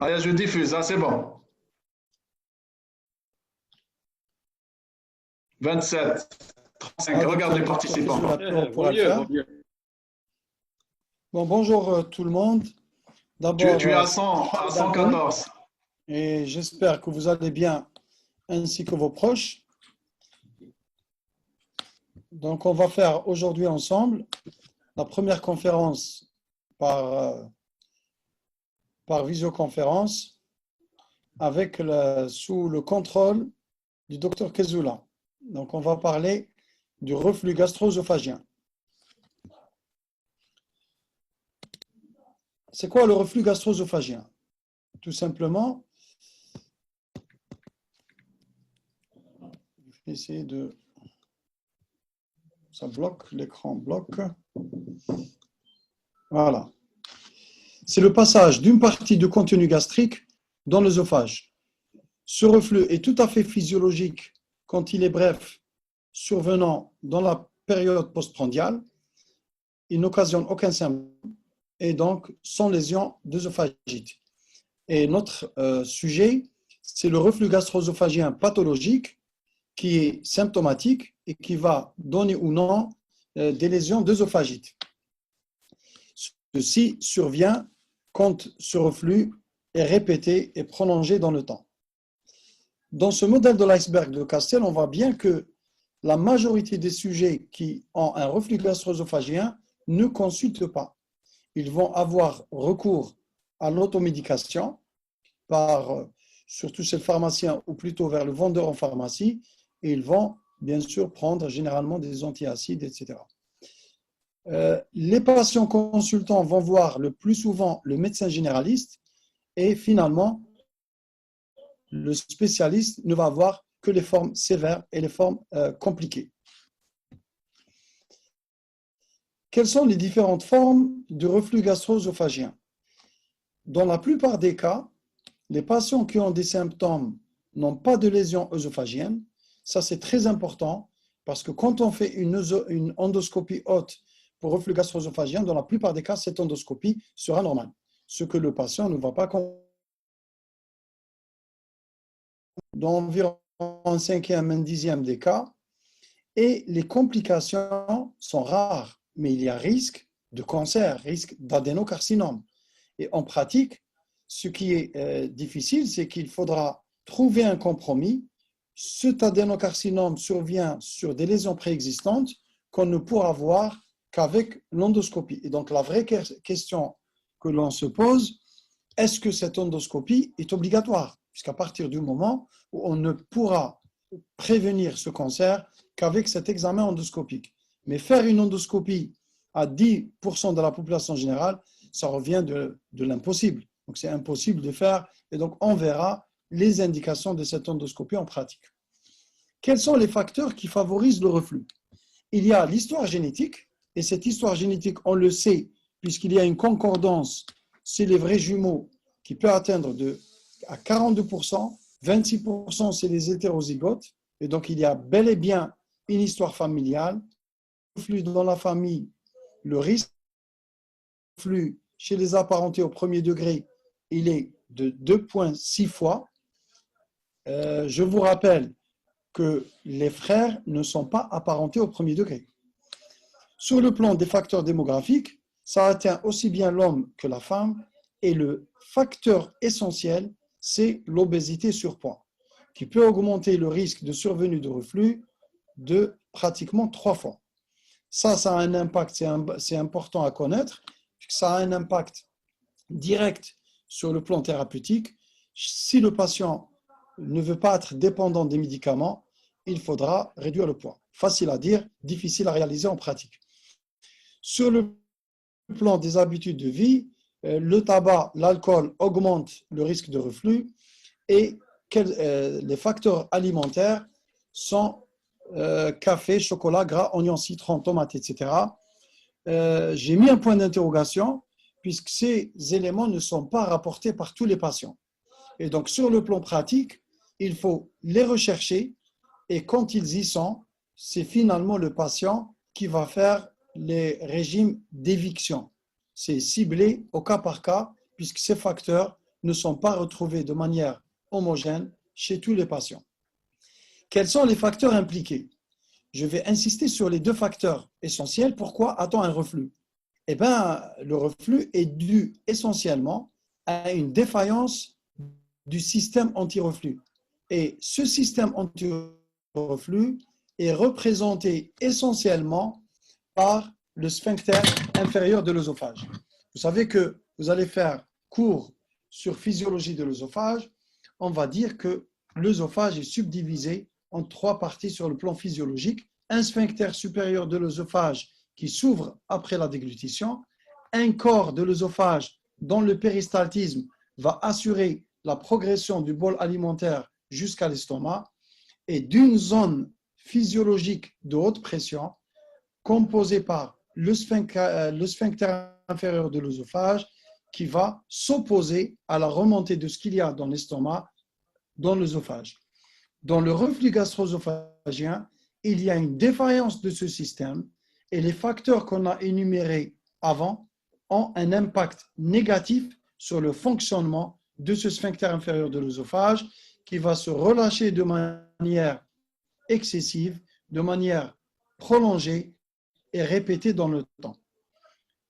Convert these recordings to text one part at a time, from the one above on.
Allez, je diffuse, hein, c'est bon. 27, 35, regarde les participants. Vaut mieux, vaut mieux. Bon, bonjour tout le monde. Tu, D'abord, tu es à 100, à 114. et j'espère que vous allez bien ainsi que vos proches. Donc, on va faire aujourd'hui ensemble la première conférence par visioconférence sous le contrôle du docteur Kezoula. Donc, on va parler du reflux gastro-œsophagien. C'est quoi le reflux gastro-œsophagien? Tout simplement, je vais essayer de... Ça bloque, l'écran bloque. Voilà. C'est le passage d'une partie du contenu gastrique dans l'œsophage. Ce reflux est tout à fait physiologique quand il est bref, survenant dans la période postprandiale. Il n'occasionne aucun symptôme et donc sans lésion d'œsophagite. Et notre sujet, c'est le reflux gastro-œsophagien pathologique qui est symptomatique et qui va donner ou non des lésions d'œsophagite. Ceci survient quand ce reflux est répété et prolongé dans le temps. Dans ce modèle de l'iceberg de Castel, on voit bien que la majorité des sujets qui ont un reflux gastro-œsophagien ne consultent pas. Ils vont avoir recours à l'automédication par surtout chez le pharmacien ou plutôt vers le vendeur en pharmacie, et ils vont bien sûr prendre généralement des antiacides, etc. Les patients consultants vont voir le plus souvent le médecin généraliste et finalement, le spécialiste ne va voir que les formes sévères et les formes compliquées. Quelles sont les différentes formes de reflux gastro-œsophagien? Dans la plupart des cas, les patients qui ont des symptômes n'ont pas de lésion œsophagienne. Ça, c'est très important parce que quand on fait une endoscopie haute pour reflux gastro-œsophagien, dans la plupart des cas, cette endoscopie sera normale. Ce que le patient ne va pas comprendre. Dans environ un cinquième, un dixième des cas, et les complications sont rares, mais il y a risque de cancer, risque d'adénocarcinome. Et en pratique, ce qui est difficile, c'est qu'il faudra trouver un compromis. Cet adénocarcinome survient sur des lésions préexistantes qu'on ne pourra voir qu'avec l'endoscopie. Et donc, la vraie question que l'on se pose, est-ce que cette endoscopie est obligatoire? Puisqu'à partir du moment où on ne pourra prévenir ce cancer qu'avec cet examen endoscopique. Mais faire une endoscopie à 10% de la population générale, ça revient de l'impossible. Donc, c'est impossible de faire. Et donc, on verra les indications de cette endoscopie en pratique. Quels sont les facteurs qui favorisent le reflux? Il y a l'histoire génétique. Et cette histoire génétique, on le sait, puisqu'il y a une concordance chez les vrais jumeaux qui peut atteindre à 42%, 26% c'est les hétérozygotes. Et donc, il y a bel et bien une histoire familiale. Le reflux dans la famille, le risque de reflux chez les apparentés au premier degré, il est de 2,6 fois. Je vous rappelle que les frères ne sont pas apparentés au premier degré. Sur le plan des facteurs démographiques, ça atteint aussi bien l'homme que la femme, et le facteur essentiel, c'est l'obésité-surpoids, qui peut augmenter le risque de survenue de reflux de pratiquement 3 fois. Ça a un impact, c'est important à connaître, puisque ça a un impact direct sur le plan thérapeutique. Si le patient ne veut pas être dépendant des médicaments, il faudra réduire le poids. Facile à dire, difficile à réaliser en pratique. Sur le plan des habitudes de vie, le tabac, l'alcool augmentent le risque de reflux et les facteurs alimentaires sont café, chocolat, gras, oignons, citron, tomates, etc. J'ai mis un point d'interrogation puisque ces éléments ne sont pas rapportés par tous les patients. Et donc, sur le plan pratique, il faut les rechercher et quand ils y sont, c'est finalement le patient qui va faire les régimes d'éviction. C'est ciblé au cas par cas puisque ces facteurs ne sont pas retrouvés de manière homogène chez tous les patients. Quels sont les facteurs impliqués? Je vais insister sur les deux facteurs essentiels. Pourquoi a-t-on un reflux? Eh bien, le reflux est dû essentiellement à une défaillance du système anti-reflux. Et ce système anti-reflux est représenté essentiellement par le sphincter inférieur de l'œsophage. Vous savez que vous allez faire cours sur physiologie de l'œsophage. On va dire que l'œsophage est subdivisé en trois parties sur le plan physiologique. Un sphincter supérieur de l'œsophage qui s'ouvre après la déglutition, un corps de l'œsophage dont le péristaltisme va assurer la progression du bol alimentaire jusqu'à l'estomac, et d'une zone physiologique de haute pression composée par le sphincter inférieur de l'œsophage qui va s'opposer à la remontée de ce qu'il y a dans l'estomac, dans l'œsophage. Dans le reflux gastro-œsophagien, il y a une défaillance de ce système et les facteurs qu'on a énumérés avant ont un impact négatif sur le fonctionnement de ce sphincter inférieur de l'œsophage qui va se relâcher de manière excessive, de manière prolongée et répétée dans le temps,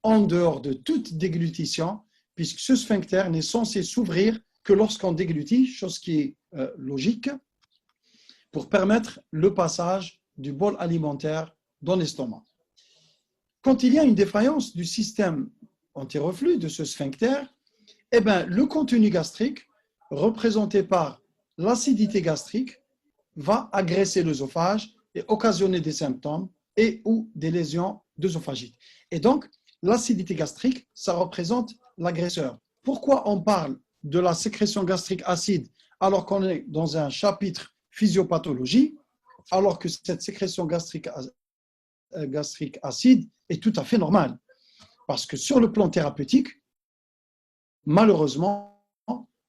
en dehors de toute déglutition, puisque ce sphincter n'est censé s'ouvrir que lorsqu'on déglutit, chose qui est logique, pour permettre le passage du bol alimentaire dans l'estomac. Quand il y a une défaillance du système anti-reflux de ce sphincter, eh bien, le contenu gastrique, représenté par l'acidité gastrique, va agresser l'œsophage et occasionner des symptômes et ou des lésions d'œsophagite. Et donc, l'acidité gastrique, ça représente l'agresseur. Pourquoi on parle de la sécrétion gastrique acide alors qu'on est dans un chapitre physiopathologie, alors que cette sécrétion gastrique acide est tout à fait normale? Parce que sur le plan thérapeutique, malheureusement,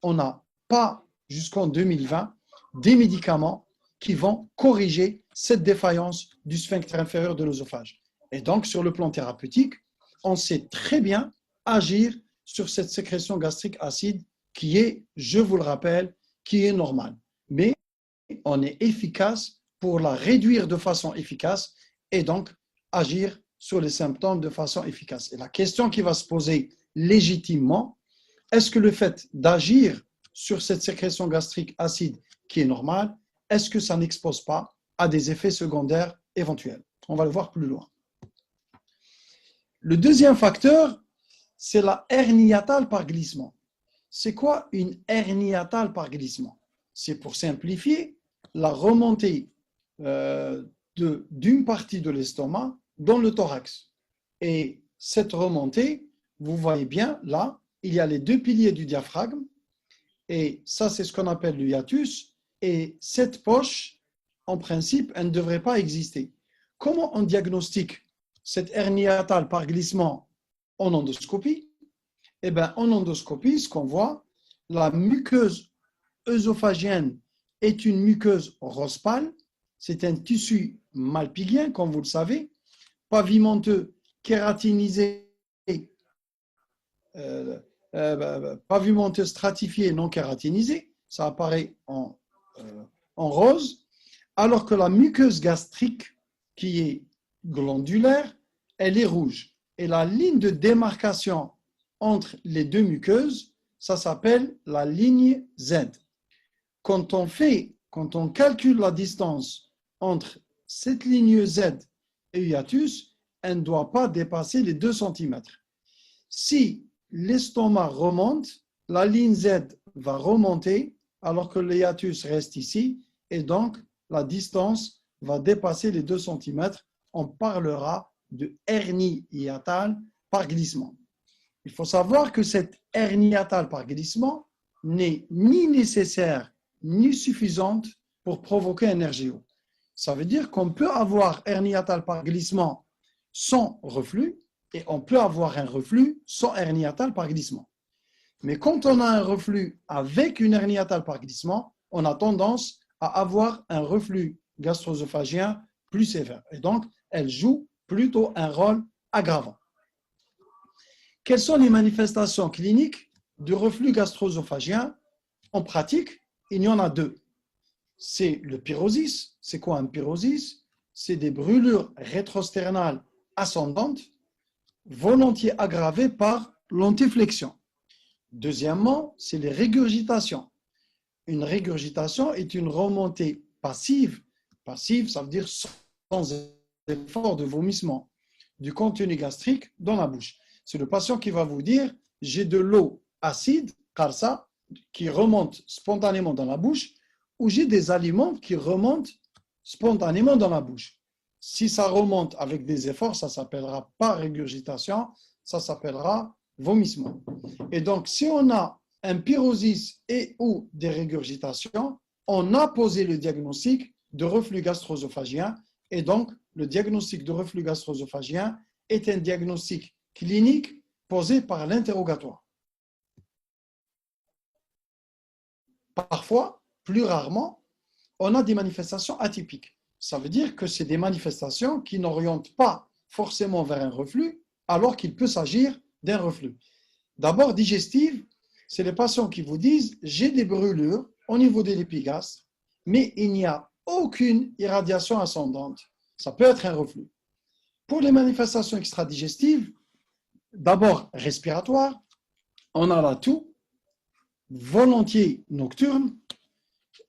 on n'a pas jusqu'en 2020 des médicaments qui vont corriger cette défaillance du sphincter inférieur de l'œsophage. Et donc, sur le plan thérapeutique, on sait très bien agir sur cette sécrétion gastrique acide qui est, je vous le rappelle, qui est normale. Mais on est efficace pour la réduire de façon efficace et donc agir sur les symptômes de façon efficace. Et la question qui va se poser légitimement, est-ce que le fait d'agir sur cette sécrétion gastrique acide qui est normale, est-ce que ça n'expose pas à des effets secondaires éventuels? On va le voir plus loin. Le deuxième facteur, c'est la hernie hiatale par glissement. C'est quoi une hernie hiatale par glissement? C'est, pour simplifier, la remontée d'une partie de l'estomac dans le thorax. Et cette remontée, vous voyez bien, là, il y a les deux piliers du diaphragme, et ça, c'est ce qu'on appelle le hiatus, et cette poche, en principe, elle ne devrait pas exister. Comment on diagnostique cette hernie hiatale par glissement en endoscopie? Eh bien, en endoscopie, ce qu'on voit, la muqueuse œsophagienne est une muqueuse rose pâle, c'est un tissu malpigien, comme vous le savez, pavimenteux, kératinisé, pavimenteux stratifié, non kératinisé, ça apparaît en rose, alors que la muqueuse gastrique, qui est glandulaire, elle est rouge. Et la ligne de démarcation entre les deux muqueuses, ça s'appelle la ligne Z. Quand on calcule la distance entre cette ligne Z et hiatus, elle ne doit pas dépasser les 2 cm. Si l'estomac remonte, la ligne Z va remonter alors que le hiatus reste ici et donc la distance va dépasser les 2 cm. On parlera de hernie hiatale par glissement. Il faut savoir que cette hernie hiatale par glissement n'est ni nécessaire ni suffisante pour provoquer un RGO. Ça veut dire qu'on peut avoir hernie hiatale par glissement sans reflux et on peut avoir un reflux sans hernie hiatale par glissement. Mais quand on a un reflux avec une hernie hiatale par glissement, on a tendance à avoir un reflux gastro-œsophagien plus sévère. Et donc, elle joue plutôt un rôle aggravant. Quelles sont les manifestations cliniques de reflux gastro-œsophagien, en pratique, il y en a deux. C'est le pyrosis. C'est quoi un pyrosis? C'est des brûlures rétrosternales ascendantes, volontiers aggravées par l'antiflexion. Deuxièmement, c'est les régurgitations. Une régurgitation est une remontée passive. Passive, ça veut dire sans effort de vomissement du contenu gastrique dans la bouche. C'est le patient qui va vous dire « j'ai de l'eau acide, karsa, qui remonte spontanément dans la bouche, ou j'ai des aliments qui remontent spontanément dans la bouche. » Si ça remonte avec des efforts, ça ne s'appellera pas régurgitation, ça s'appellera vomissement. Et donc, si on a un pyrosis et ou des régurgitations, on a posé le diagnostic de reflux gastro-œsophagien. Et donc, le diagnostic de reflux gastro-œsophagien est un diagnostic clinique posé par l'interrogatoire. Parfois, plus rarement, on a des manifestations atypiques. Ça veut dire que c'est des manifestations qui n'orientent pas forcément vers un reflux, alors qu'il peut s'agir d'un reflux. D'abord, digestive, c'est les patients qui vous disent « j'ai des brûlures au niveau de l'épigastre, mais il n'y a aucune irradiation ascendante ». Ça peut être un reflux. Pour les manifestations extradigestives, d'abord respiratoire, on a la toux, volontiers nocturne.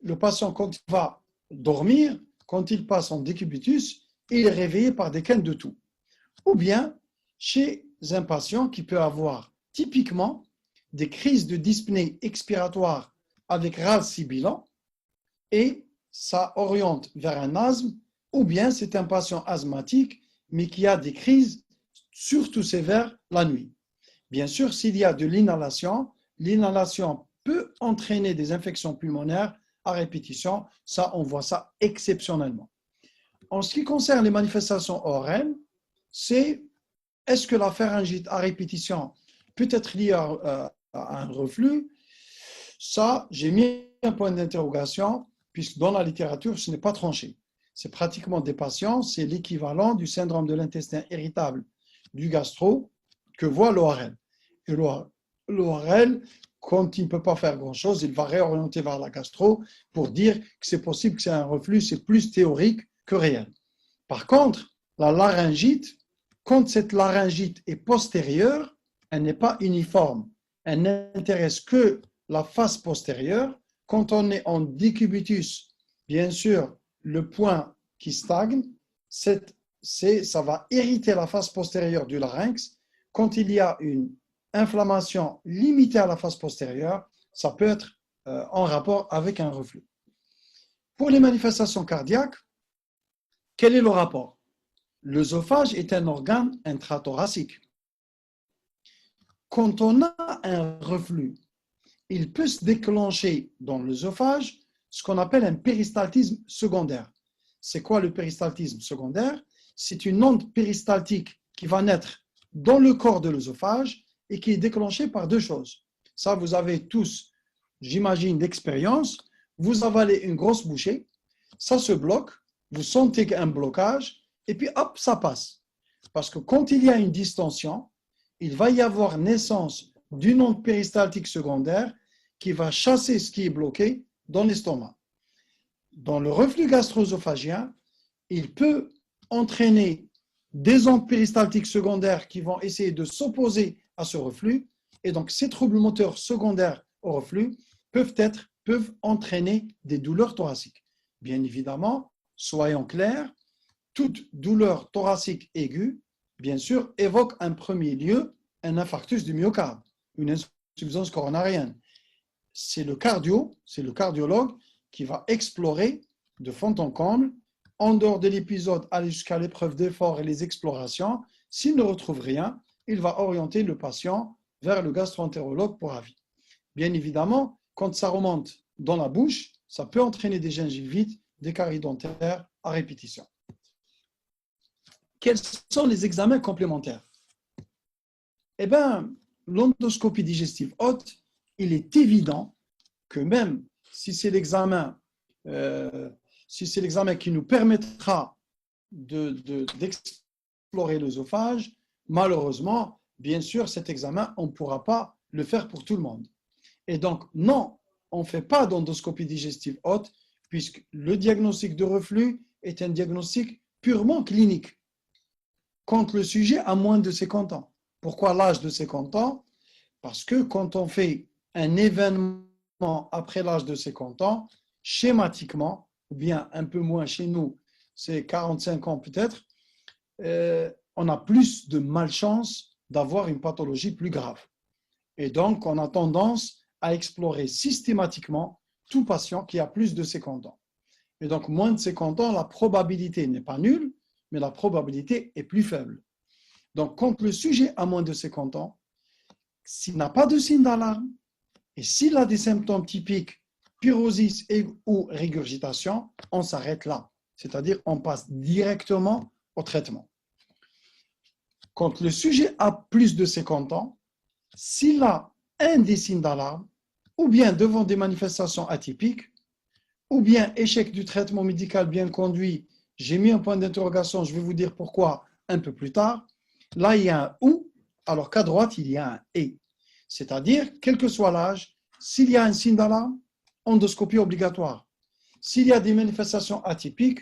Le patient, quand il va dormir, quand il passe en décubitus, il est réveillé par des quintes de toux. Ou bien chez un patient qui peut avoir typiquement des crises de dyspnée expiratoire avec râle sibilant et ça oriente vers un asthme, ou bien c'est un patient asthmatique mais qui a des crises surtout sévères la nuit. Bien sûr, s'il y a de l'inhalation peut entraîner des infections pulmonaires à répétition. Ça, on voit ça exceptionnellement. En ce qui concerne les manifestations ORL, c'est est-ce que la pharyngite à répétition peut être liée à un reflux? Ça, j'ai mis un point d'interrogation puisque dans la littérature, ce n'est pas tranché. C'est pratiquement des patients, c'est l'équivalent du syndrome de l'intestin irritable du gastro que voit l'ORL. Et l'ORL, quand il ne peut pas faire grand-chose, il va réorienter vers la gastro pour dire que c'est possible que c'est un reflux, c'est plus théorique que réel. Par contre, la laryngite, quand cette laryngite est postérieure, elle n'est pas uniforme. Elle n'intéresse que la face postérieure. Quand on est en décubitus, bien sûr, le point qui stagne, ça va irriter la face postérieure du larynx. Quand il y a une inflammation limitée à la face postérieure, ça peut être en rapport avec un reflux. Pour les manifestations cardiaques, quel est le rapport? L'œsophage est un organe intrathoracique. Quand on a un reflux, il peut se déclencher dans l'œsophage ce qu'on appelle un péristaltisme secondaire. C'est quoi le péristaltisme secondaire? C'est une onde péristaltique qui va naître dans le corps de l'œsophage et qui est déclenchée par deux choses. Ça, vous avez tous, j'imagine, d'expérience. Vous avalez une grosse bouchée, ça se bloque, vous sentez un blocage, et puis hop, ça passe. Parce que quand il y a une distension, il va y avoir naissance d'une onde péristaltique secondaire qui va chasser ce qui est bloqué dans l'estomac. Dans le reflux gastro-œsophagien, il peut entraîner des ondes péristaltiques secondaires qui vont essayer de s'opposer à ce reflux. Et donc, ces troubles moteurs secondaires au reflux peuvent entraîner des douleurs thoraciques. Bien évidemment, soyons clairs, toute douleur thoracique aiguë, bien sûr, évoque en premier lieu un infarctus du myocarde, une insuffisance coronarienne. C'est le cardiologue qui va explorer de fond en comble, en dehors de l'épisode, aller jusqu'à l'épreuve d'effort et les explorations. S'il ne retrouve rien, il va orienter le patient vers le gastro-entérologue pour avis. Bien évidemment, quand ça remonte dans la bouche, ça peut entraîner des gingivites, des caries dentaires à répétition. Quels sont les examens complémentaires? Eh bien, l'endoscopie digestive haute, il est évident que même si c'est l'examen qui nous permettra d'explorer l'œsophage, malheureusement, bien sûr, cet examen, on ne pourra pas le faire pour tout le monde. Et donc, non, on ne fait pas d'endoscopie digestive haute, puisque le diagnostic de reflux est un diagnostic purement clinique, quand le sujet a moins de 50 ans. Pourquoi l'âge de 50 ans? Parce que quand on fait un événement après l'âge de 50 ans, schématiquement, ou bien un peu moins chez nous, c'est 45 ans peut-être, on a plus de malchance d'avoir une pathologie plus grave. Et donc, on a tendance à explorer systématiquement tout patient qui a plus de 50 ans. Et donc, moins de 50 ans, la probabilité n'est pas nulle, mais la probabilité est plus faible. Donc, quand le sujet a moins de 50 ans, s'il n'a pas de signe d'alarme et s'il a des symptômes typiques, pyrosis ou régurgitation, on s'arrête là. C'est-à-dire, on passe directement au traitement. Quand le sujet a plus de 50 ans, s'il a un des signes d'alarme, ou bien devant des manifestations atypiques, ou bien échec du traitement médical bien conduit, j'ai mis un point d'interrogation, je vais vous dire pourquoi un peu plus tard. Là, il y a un ou, alors qu'à droite, il y a un et. C'est-à-dire, quel que soit l'âge, s'il y a un signe d'alarme, endoscopie obligatoire. S'il y a des manifestations atypiques,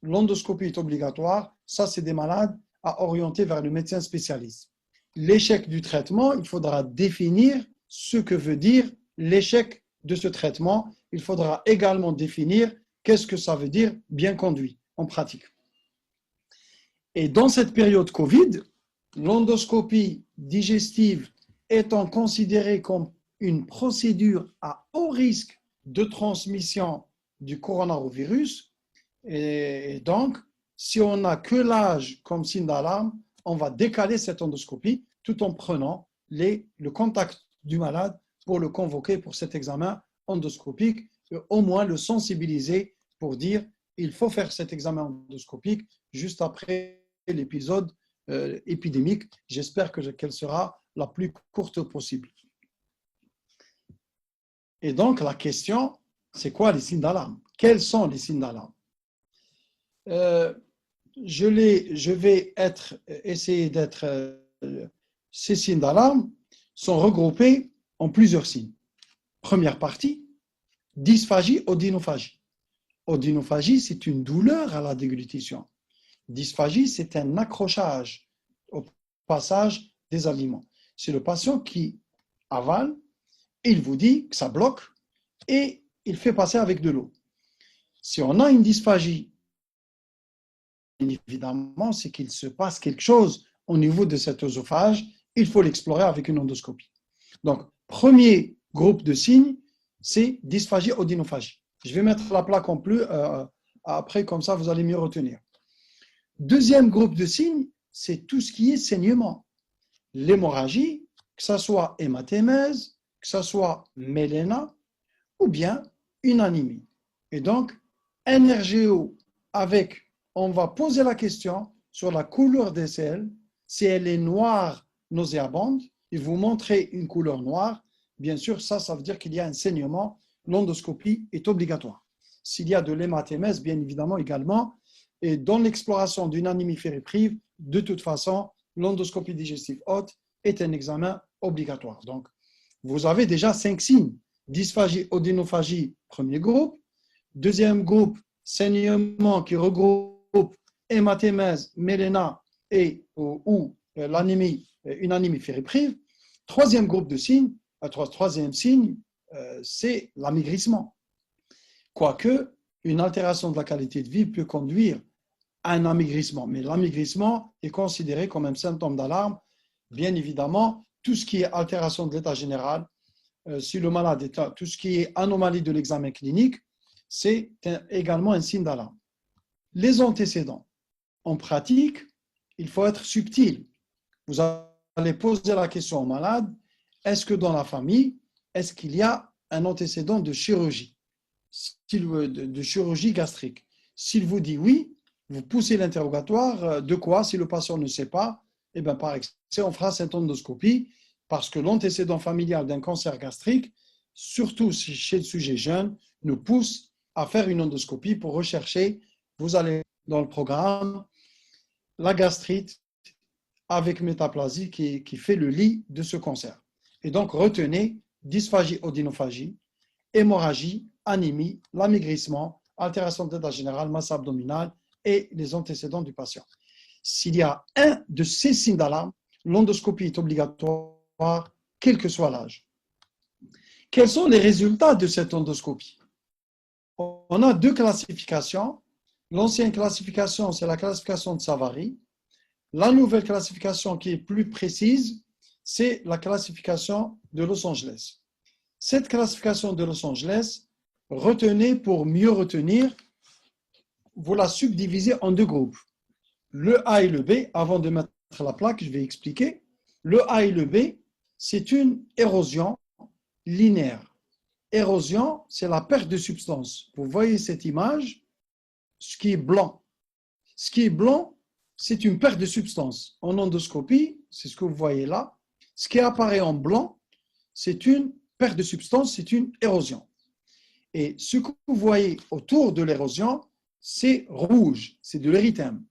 l'endoscopie est obligatoire. Ça, c'est des malades à orienter vers le médecin spécialiste. L'échec du traitement, il faudra définir ce que veut dire l'échec de ce traitement. Il faudra également définir qu'est-ce que ça veut dire bien conduit en pratique. Et dans cette période Covid, l'endoscopie digestive étant considérée comme une procédure à haut risque de transmission du coronavirus, et donc, si on n'a que l'âge comme signe d'alarme, on va décaler cette endoscopie tout en prenant le contact du malade pour le convoquer pour cet examen endoscopique, et au moins le sensibiliser pour dire il faut faire cet examen endoscopique juste après l'épisode épidémique. J'espère qu'elle sera la plus courte possible. Et donc, la question, c'est quoi les signes d'alarme? Quels sont les signes d'alarme? Je vais essayer d'être... ces signes d'alarme sont regroupés en plusieurs signes. Première partie, dysphagie, odynophagie. Odynophagie, c'est une douleur à la déglutition. Dysphagie, c'est un accrochage au passage des aliments. C'est le patient qui avale, il vous dit que ça bloque et il fait passer avec de l'eau. Si on a une dysphagie, évidemment, c'est qu'il se passe quelque chose au niveau de cet œsophage. Il faut l'explorer avec une endoscopie. Donc, premier groupe de signes, c'est dysphagie, odynophagie. Je vais mettre la plaque en bleu après, comme ça, vous allez mieux retenir. Deuxième groupe de signes, c'est tout ce qui est saignement. L'hémorragie, que ce soit hématémèse, que ce soit méléna, ou bien une anémie. Et donc, un RGO avec, on va poser la question sur la couleur des selles. Si elle est noire, nauséabonde, et vous montrez une couleur noire, bien sûr, ça veut dire qu'il y a un saignement. L'endoscopie est obligatoire. S'il y a de l'hématémèse, bien évidemment également, et dans l'exploration d'une anémie fériprive, de toute façon, l'endoscopie digestive haute est un examen obligatoire. Donc, vous avez déjà 5 signes. Dysphagie, odynophagie, premier groupe. Deuxième groupe, saignement qui regroupe hématémèse, méléna ou l'anémie, une anémie fériprive. Troisième groupe de signes, troisième signe, c'est l'amaigrissement. Quoique, une altération de la qualité de vie peut conduire à un amaigrissement. Mais l'amaigrissement est considéré comme un symptôme d'alarme. Bien évidemment, tout ce qui est altération de l'état général, si le malade est là, tout ce qui est anomalie de l'examen clinique, c'est également un signe d'alarme. Les antécédents. En pratique, il faut être subtil. Vous allez poser la question au malade, est-ce que dans la famille, est-ce qu'il y a un antécédent de chirurgie, de chirurgie gastrique? S'il vous dit oui, vous poussez l'interrogatoire, de quoi? Si le patient ne sait pas, eh bien, par exemple, on fera cette endoscopie parce que l'antécédent familial d'un cancer gastrique, surtout chez le sujet jeune, nous pousse à faire une endoscopie pour rechercher, vous allez dans le programme, la gastrite avec métaplasie qui fait le lit de ce cancer. Et donc, retenez dysphagie odynophagie, hémorragie, anémie, l'amaigrissement, altération de l'état général, masse abdominale et les antécédents du patient. S'il y a un de ces signes d'alarme, l'endoscopie est obligatoire, quel que soit l'âge. Quels sont les résultats de cette endoscopie? On a deux classifications. L'ancienne classification, c'est la classification de Savary. La nouvelle classification qui est plus précise, c'est la classification de Los Angeles. Cette classification de Los Angeles, retenez pour mieux retenir, vous la subdivisez en deux groupes. Le A et le B, avant de mettre la plaque, je vais expliquer. Le A et le B, c'est une érosion linéaire. Érosion, c'est la perte de substance. Vous voyez cette image, ce qui est blanc. Ce qui est blanc, c'est une perte de substance. En endoscopie, c'est ce que vous voyez là. Ce qui apparaît en blanc, c'est une perte de substance, c'est une érosion. Et ce que vous voyez autour de l'érosion, c'est rouge, c'est de l'érythème.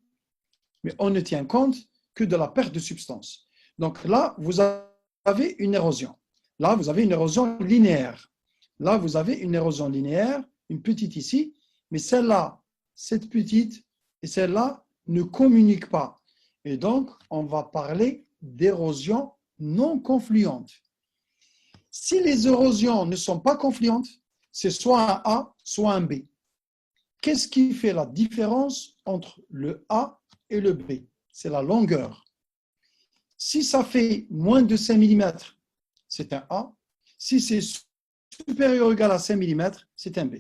Mais on ne tient compte que de la perte de substance. Donc là, vous avez une érosion. Là, vous avez une érosion linéaire. Là, vous avez une érosion linéaire, une petite ici, mais celle-là, cette petite et celle-là ne communiquent pas. Et donc, on va parler d'érosion non confluente. Si les érosions ne sont pas confluentes, c'est soit un A, soit un B. Qu'est-ce qui fait la différence entre le A et le B? C'est la longueur. Si ça fait moins de 5 mm, c'est un A. Si c'est supérieur ou égal à 5 mm, c'est un B.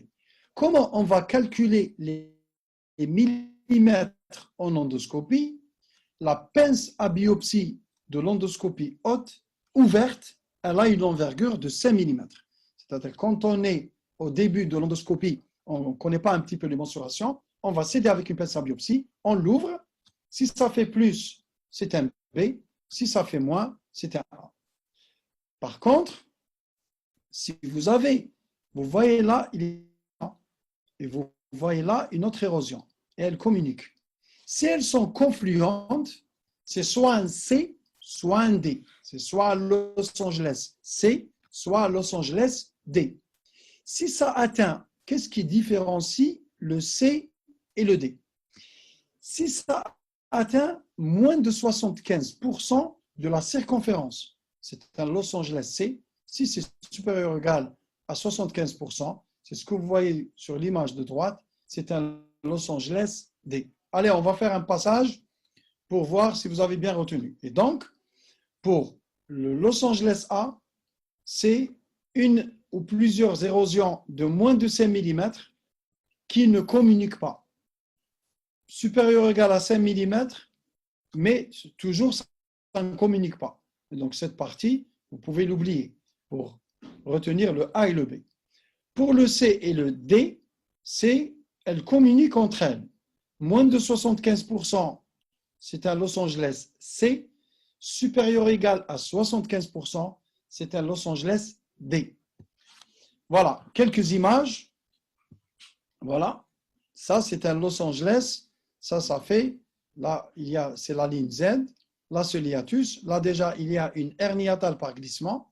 Comment on va calculer les millimètres en endoscopie? La pince à biopsie de l'endoscopie haute, ouverte, elle a une envergure de 5 mm. C'est-à-dire quand on est au début de l'endoscopie, on ne connaît pas un petit peu les mensurations, on va s'aider avec une pince à biopsie, on l'ouvre. Si ça fait plus, c'est un B. Si ça fait moins, c'est un A. Par contre, si vous voyez là, il est et vous voyez là une autre érosion, et elles communiquent. Si elles sont confluentes, c'est soit un C, soit un D. C'est soit à Los Angeles C, soit à Los Angeles D. Si ça atteint, qu'est-ce qui différencie le C et le D? Si ça atteint moins de 75% de la circonférence, c'est un Los Angeles C. Si c'est supérieur ou égal à 75%, c'est ce que vous voyez sur l'image de droite, c'est un Los Angeles D. Allez, on va faire un passage pour voir si vous avez bien retenu. Et donc, pour le Los Angeles A, c'est une ou plusieurs érosions de moins de 5 mm qui ne communiquent pas. Supérieur ou égal à 5 mm, mais toujours ça ne communique pas. Et donc cette partie, vous pouvez l'oublier pour retenir le A et le B. Pour le C et le D, elles communiquent entre elles. Moins de 75%, c'est un Los Angeles C. Supérieur ou égal à 75%, c'est un Los Angeles D. Voilà, quelques images. Voilà, ça c'est un Los Angeles. Ça fait, là, c'est la ligne Z. Là, c'est l'hiatus. Là, déjà, il y a une hernie hiatale par glissement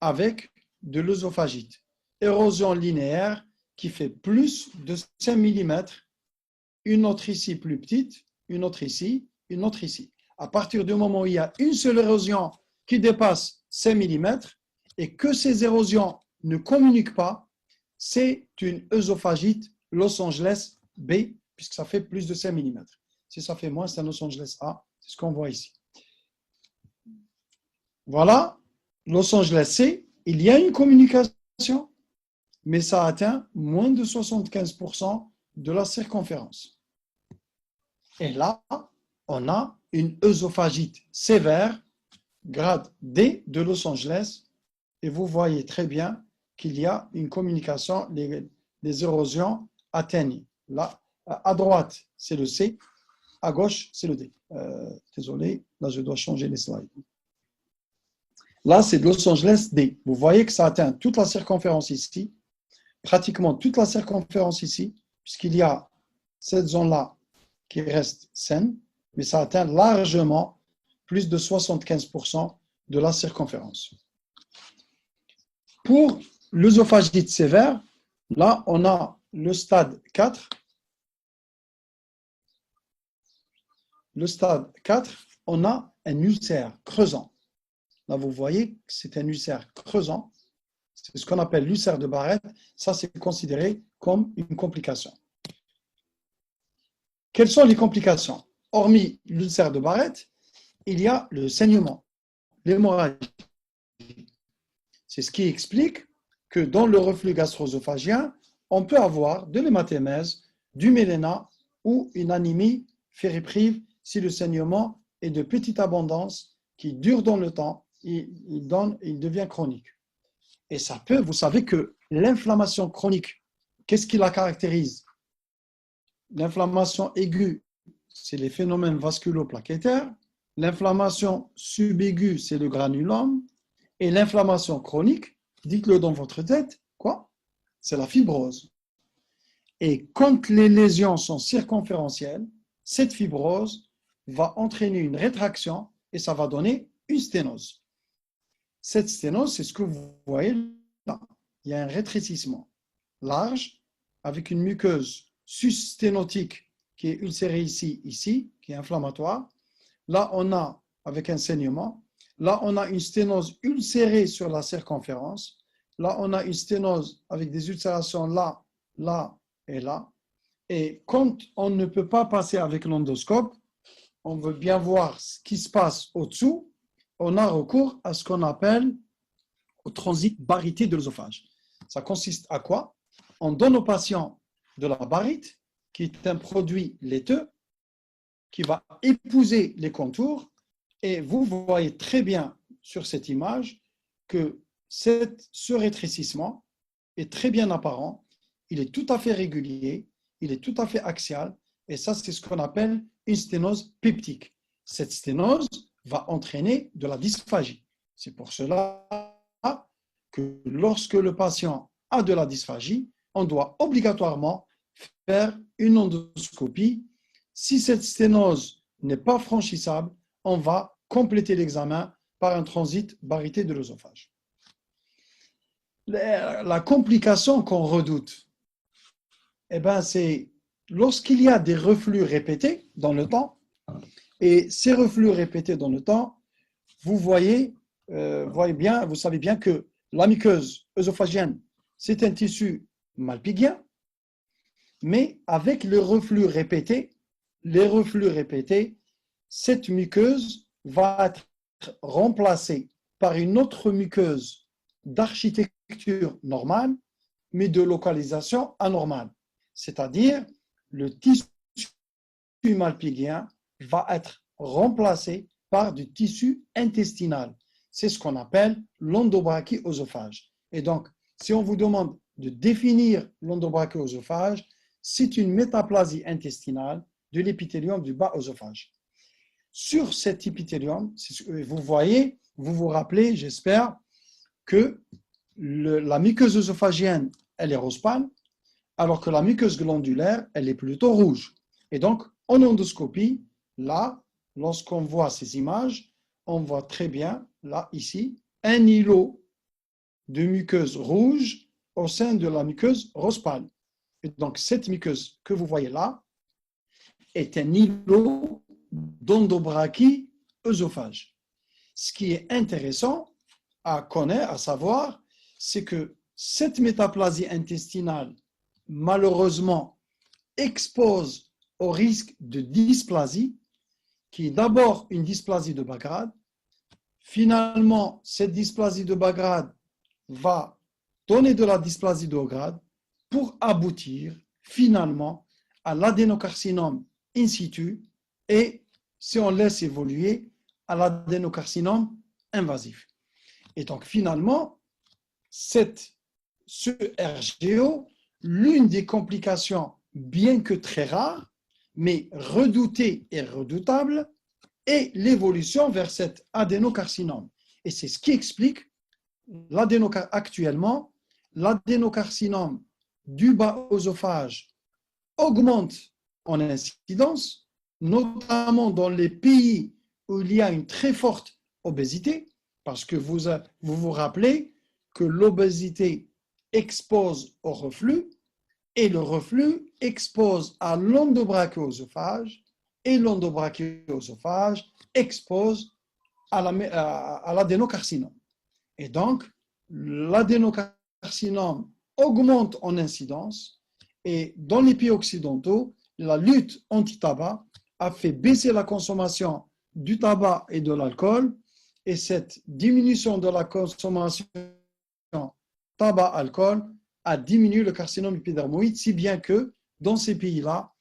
avec de l'œsophagite. Érosion linéaire qui fait plus de 5 mm. Une autre ici plus petite, une autre ici, une autre ici. À partir du moment où il y a une seule érosion qui dépasse 5 mm et que ces érosions ne communiquent pas, c'est une œsophagite Los Angeles B, puisque ça fait plus de 5 mm. Si ça fait moins, c'est un Los Angeles A. C'est ce qu'on voit ici. Voilà, Los Angeles C, il y a une communication, mais ça atteint moins de 75% de la circonférence. Et là, on a une œsophagite sévère, grade D de Los Angeles, et vous voyez très bien qu'il y a une communication, les érosions atteignent. Là, à droite, c'est le C, à gauche, c'est le D. Désolé, là, je dois changer les slides. Là, c'est de Los Angeles D. Vous voyez que ça atteint toute la circonférence ici, pratiquement toute la circonférence ici, puisqu'il y a cette zone-là qui reste saine, mais ça atteint largement plus de 75% de la circonférence. Pour l'œsophagite sévère, là, on a le stade 4. Le stade 4, on a un ulcère creusant. Là, vous voyez que c'est un ulcère creusant. C'est ce qu'on appelle l'ulcère de Barrett. Ça, c'est considéré comme une complication. Quelles sont les complications? Hormis l'ulcère de Barrett, il y a le saignement, l'hémorragie. C'est ce qui explique que dans le reflux gastro-œsophagien, on peut avoir de l'hématémèse, du méléna ou une anémie fériprive si le saignement est de petite abondance qui dure dans le temps, il devient chronique. Et ça peut, vous savez que l'inflammation chronique, qu'est-ce qui la caractérise? L'inflammation aiguë, c'est les phénomènes vasculo-plaquettaires. L'inflammation subaiguë, c'est le granulome. Et l'inflammation chronique, dites-le dans votre tête, quoi? C'est la fibrose. Et quand les lésions sont circonférentielles, cette fibrose va entraîner une rétraction et ça va donner une sténose. Cette sténose, c'est ce que vous voyez là. Il y a un rétrécissement large avec une muqueuse sussténotique qui est ulcérée ici, qui est inflammatoire. Là, on a, avec un saignement, là, on a une sténose ulcérée sur la circonférence. Là, on a une sténose avec des ulcérations là, là et là. Et quand on ne peut pas passer avec l'endoscope, on veut bien voir ce qui se passe au-dessous, on a recours à ce qu'on appelle au transit baryté de l'œsophage. Ça consiste à quoi? On donne aux patients de la baryte, qui est un produit laiteux, qui va épouser les contours, et vous voyez très bien sur cette image que ce rétrécissement est très bien apparent, il est tout à fait régulier, il est tout à fait axial, et ça c'est ce qu'on appelle une sténose peptique. Cette sténose va entraîner de la dysphagie. C'est pour cela que lorsque le patient a de la dysphagie, on doit obligatoirement faire une endoscopie. Si cette sténose n'est pas franchissable, on va compléter l'examen par un transit baryté de l'œsophage. La complication qu'on redoute, c'est lorsqu'il y a des reflux répétés dans le temps, et ces reflux répétés dans le temps, vous savez bien que la muqueuse œsophagienne, c'est un tissu malpigien, mais avec les reflux répétés, cette muqueuse va être remplacée par une autre muqueuse d'architecture normale, mais de localisation anormale. C'est-à-dire, le tissu malpigien va être remplacé par du tissu intestinal. C'est ce qu'on appelle l'endobrachioœsophage. Et donc, si on vous demande de définir l'endobrachioœsophage, c'est une métaplasie intestinale de l'épithélium du bas œsophage. Sur cet épithélium, vous vous rappelez, j'espère, que la muqueuse œsophagienne, elle est rose pâle, alors que la muqueuse glandulaire, elle est plutôt rouge. Et donc, en endoscopie, là, lorsqu'on voit ces images, on voit très bien, là, ici, un îlot de muqueuse rouge au sein de la muqueuse rose pâle. Et donc, cette muqueuse que vous voyez là est un îlot d'endobrachie œsophage. Ce qui est intéressant à connaître, à savoir, c'est que cette métaplasie intestinale, malheureusement, expose au risque de dysplasie, qui est d'abord une dysplasie de bas grade. Finalement, cette dysplasie de bas grade va donner de la dysplasie de haut grade pour aboutir finalement à l'adénocarcinome in situ et, si on laisse évoluer, à l'adénocarcinome invasif. Et donc finalement, ce RGO, l'une des complications, bien que très rares, mais redoutée et redoutable, est l'évolution vers cet adénocarcinome. Et c'est ce qui explique actuellement, l'adénocarcinome du bas œsophage augmente en incidence, notamment dans les pays où il y a une très forte obésité, parce que vous vous rappelez que l'obésité expose au reflux et le reflux expose à l'endobrachioœsophage et l'endobrachioœsophage expose à l'adénocarcinome. Et donc, l'adénocarcinome augmente en incidence et dans les pays occidentaux, la lutte anti-tabac a fait baisser la consommation du tabac et de l'alcool et cette diminution de la consommation tabac-alcool a diminué le carcinome épidermoïde, si bien que dans ces pays-là,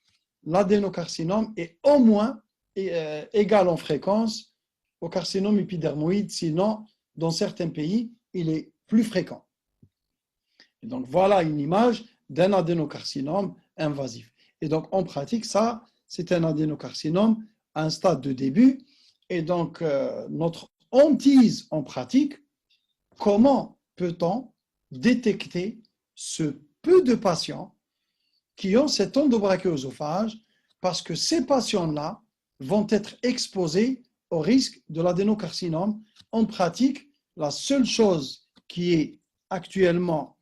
l'adénocarcinome est au moins égal en fréquence au carcinome épidermoïde, sinon, dans certains pays, il est plus fréquent. Et donc, voilà une image d'un adénocarcinome invasif. Et donc, en pratique, ça, c'est un adénocarcinome à un stade de début. Et donc, notre hantise en pratique, comment peut-on détecter ce peu de patients qui ont cet endobrachioœsophage parce que ces patients-là vont être exposés au risque de l'adénocarcinome. En pratique, la seule chose qui est actuellement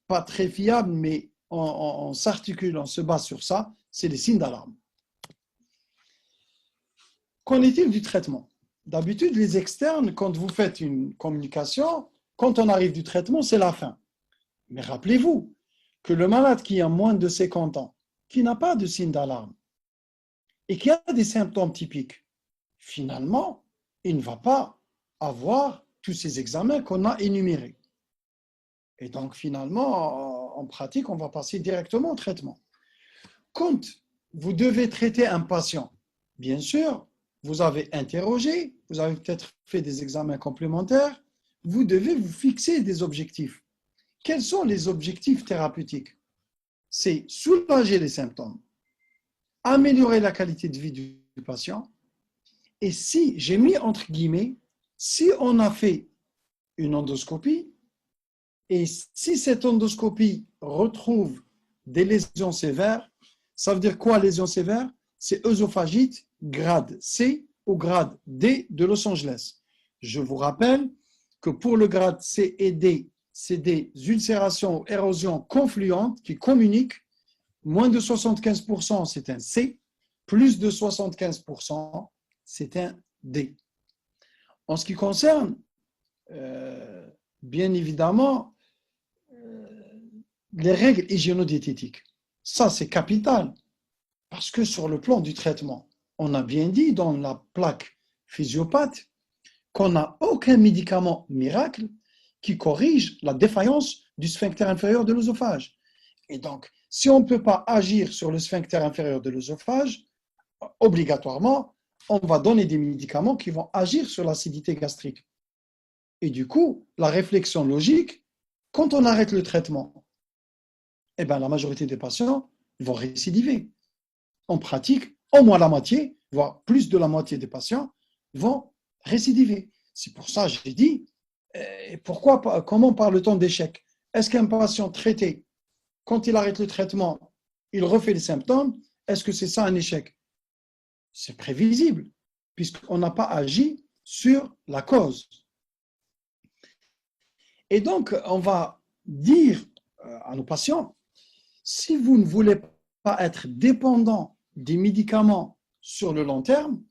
pas très fiable, mais on s'articule, on se base sur ça, c'est les signes d'alarme. Qu'en est-il du traitement? D'habitude, les externes, quand vous faites une communication, quand on arrive du traitement, c'est la fin. Mais rappelez-vous que le malade qui a moins de 50 ans, qui n'a pas de signe d'alarme et qui a des symptômes typiques, finalement, il ne va pas avoir tous ces examens qu'on a énumérés. Et donc, finalement, en pratique, on va passer directement au traitement. Quand vous devez traiter un patient, bien sûr, vous avez interrogé, vous avez peut-être fait des examens complémentaires, vous devez vous fixer des objectifs. Quels sont les objectifs thérapeutiques? C'est soulager les symptômes, améliorer la qualité de vie du patient. Et si, j'ai mis entre guillemets, si on a fait une endoscopie, et si cette endoscopie retrouve des lésions sévères, ça veut dire quoi lésions sévères? C'est œsophagite grade C ou grade D de Los Angeles. Je vous rappelle que pour le grade C et D, c'est des ulcérations ou érosions confluentes qui communiquent. Moins de 75%, c'est un C. Plus de 75%, c'est un D. En ce qui concerne, bien évidemment, les règles hygiéno-diététiques, ça c'est capital. Parce que sur le plan du traitement, on a bien dit dans la plaque physiopathe qu'on n'a aucun médicament miracle qui corrige la défaillance du sphincter inférieur de l'œsophage. Et donc, si on ne peut pas agir sur le sphincter inférieur de l'œsophage, obligatoirement, on va donner des médicaments qui vont agir sur l'acidité gastrique. Et du coup, la réflexion logique, quand on arrête le traitement, eh bien, la majorité des patients vont récidiver. En pratique, au moins la moitié, voire plus de la moitié des patients vont récidiver. C'est pour ça que j'ai dit, comment parle-t-on d'échec? Est-ce qu'un patient traité, quand il arrête le traitement, il refait les symptômes? Est-ce que c'est ça un échec? C'est prévisible, puisqu'on n'a pas agi sur la cause. Et donc, on va dire à nos patients, si vous ne voulez pas être dépendant des médicaments sur le long terme,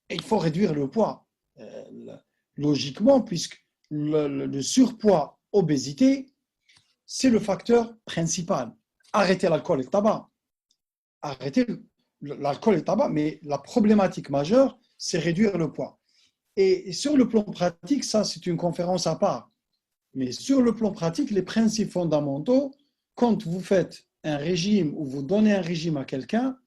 il faut réduire le poids. Logiquement, puisque le surpoids, obésité, c'est le facteur principal. Arrêter l'alcool et le tabac. Arrêter l'alcool et le tabac, mais la problématique majeure, c'est réduire le poids. Et sur le plan pratique, ça, c'est une conférence à part. Mais sur le plan pratique, les principes fondamentaux, quand vous faites un régime ou vous donnez un régime à quelqu'un,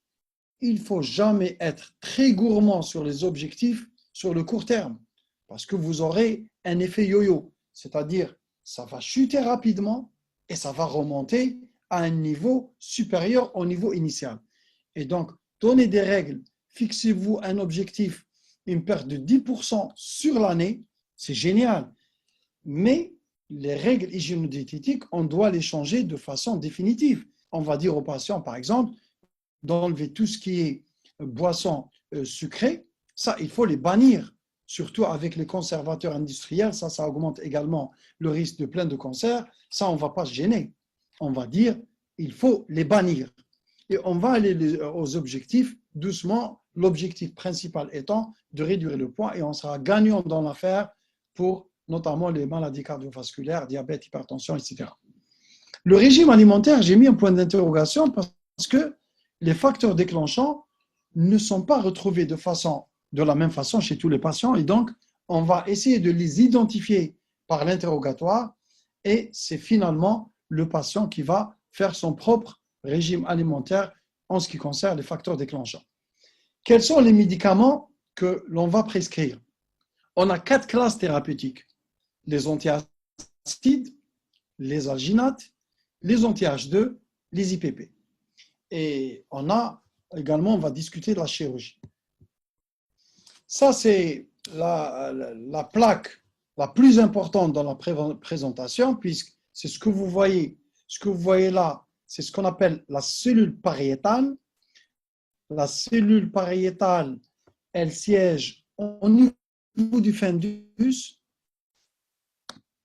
il ne faut jamais être très gourmand sur les objectifs sur le court terme, parce que vous aurez un effet yo-yo, c'est-à-dire ça va chuter rapidement et ça va remonter à un niveau supérieur au niveau initial. Et donc, donnez des règles, fixez-vous un objectif, une perte de 10% sur l'année, c'est génial. Mais les règles hygiéno-diététiques, on doit les changer de façon définitive. On va dire aux patients, par exemple, d'enlever tout ce qui est boisson sucrée, ça, il faut les bannir. surtout avec les conservateurs industriels, ça augmente également le risque de plein de cancers. Ça, on ne va pas se gêner. On va dire, il faut les bannir. Et on va aller aux objectifs doucement, l'objectif principal étant de réduire le poids et on sera gagnant dans l'affaire pour notamment les maladies cardiovasculaires, diabète, hypertension, etc. Le régime alimentaire, j'ai mis un point d'interrogation parce que les facteurs déclenchants ne sont pas retrouvés de la même façon chez tous les patients et donc on va essayer de les identifier par l'interrogatoire et c'est finalement le patient qui va faire son propre régime alimentaire en ce qui concerne les facteurs déclenchants. Quels sont les médicaments que l'on va prescrire? On a 4 classes thérapeutiques: les antiacides, les alginates, les anti-H2, les IPP. Et on va discuter de la chirurgie. Ça, c'est la plaque la plus importante dans la présentation, puisque c'est ce que vous voyez. Ce que vous voyez là, c'est ce qu'on appelle la cellule pariétale. La cellule pariétale, elle siège au niveau du fundus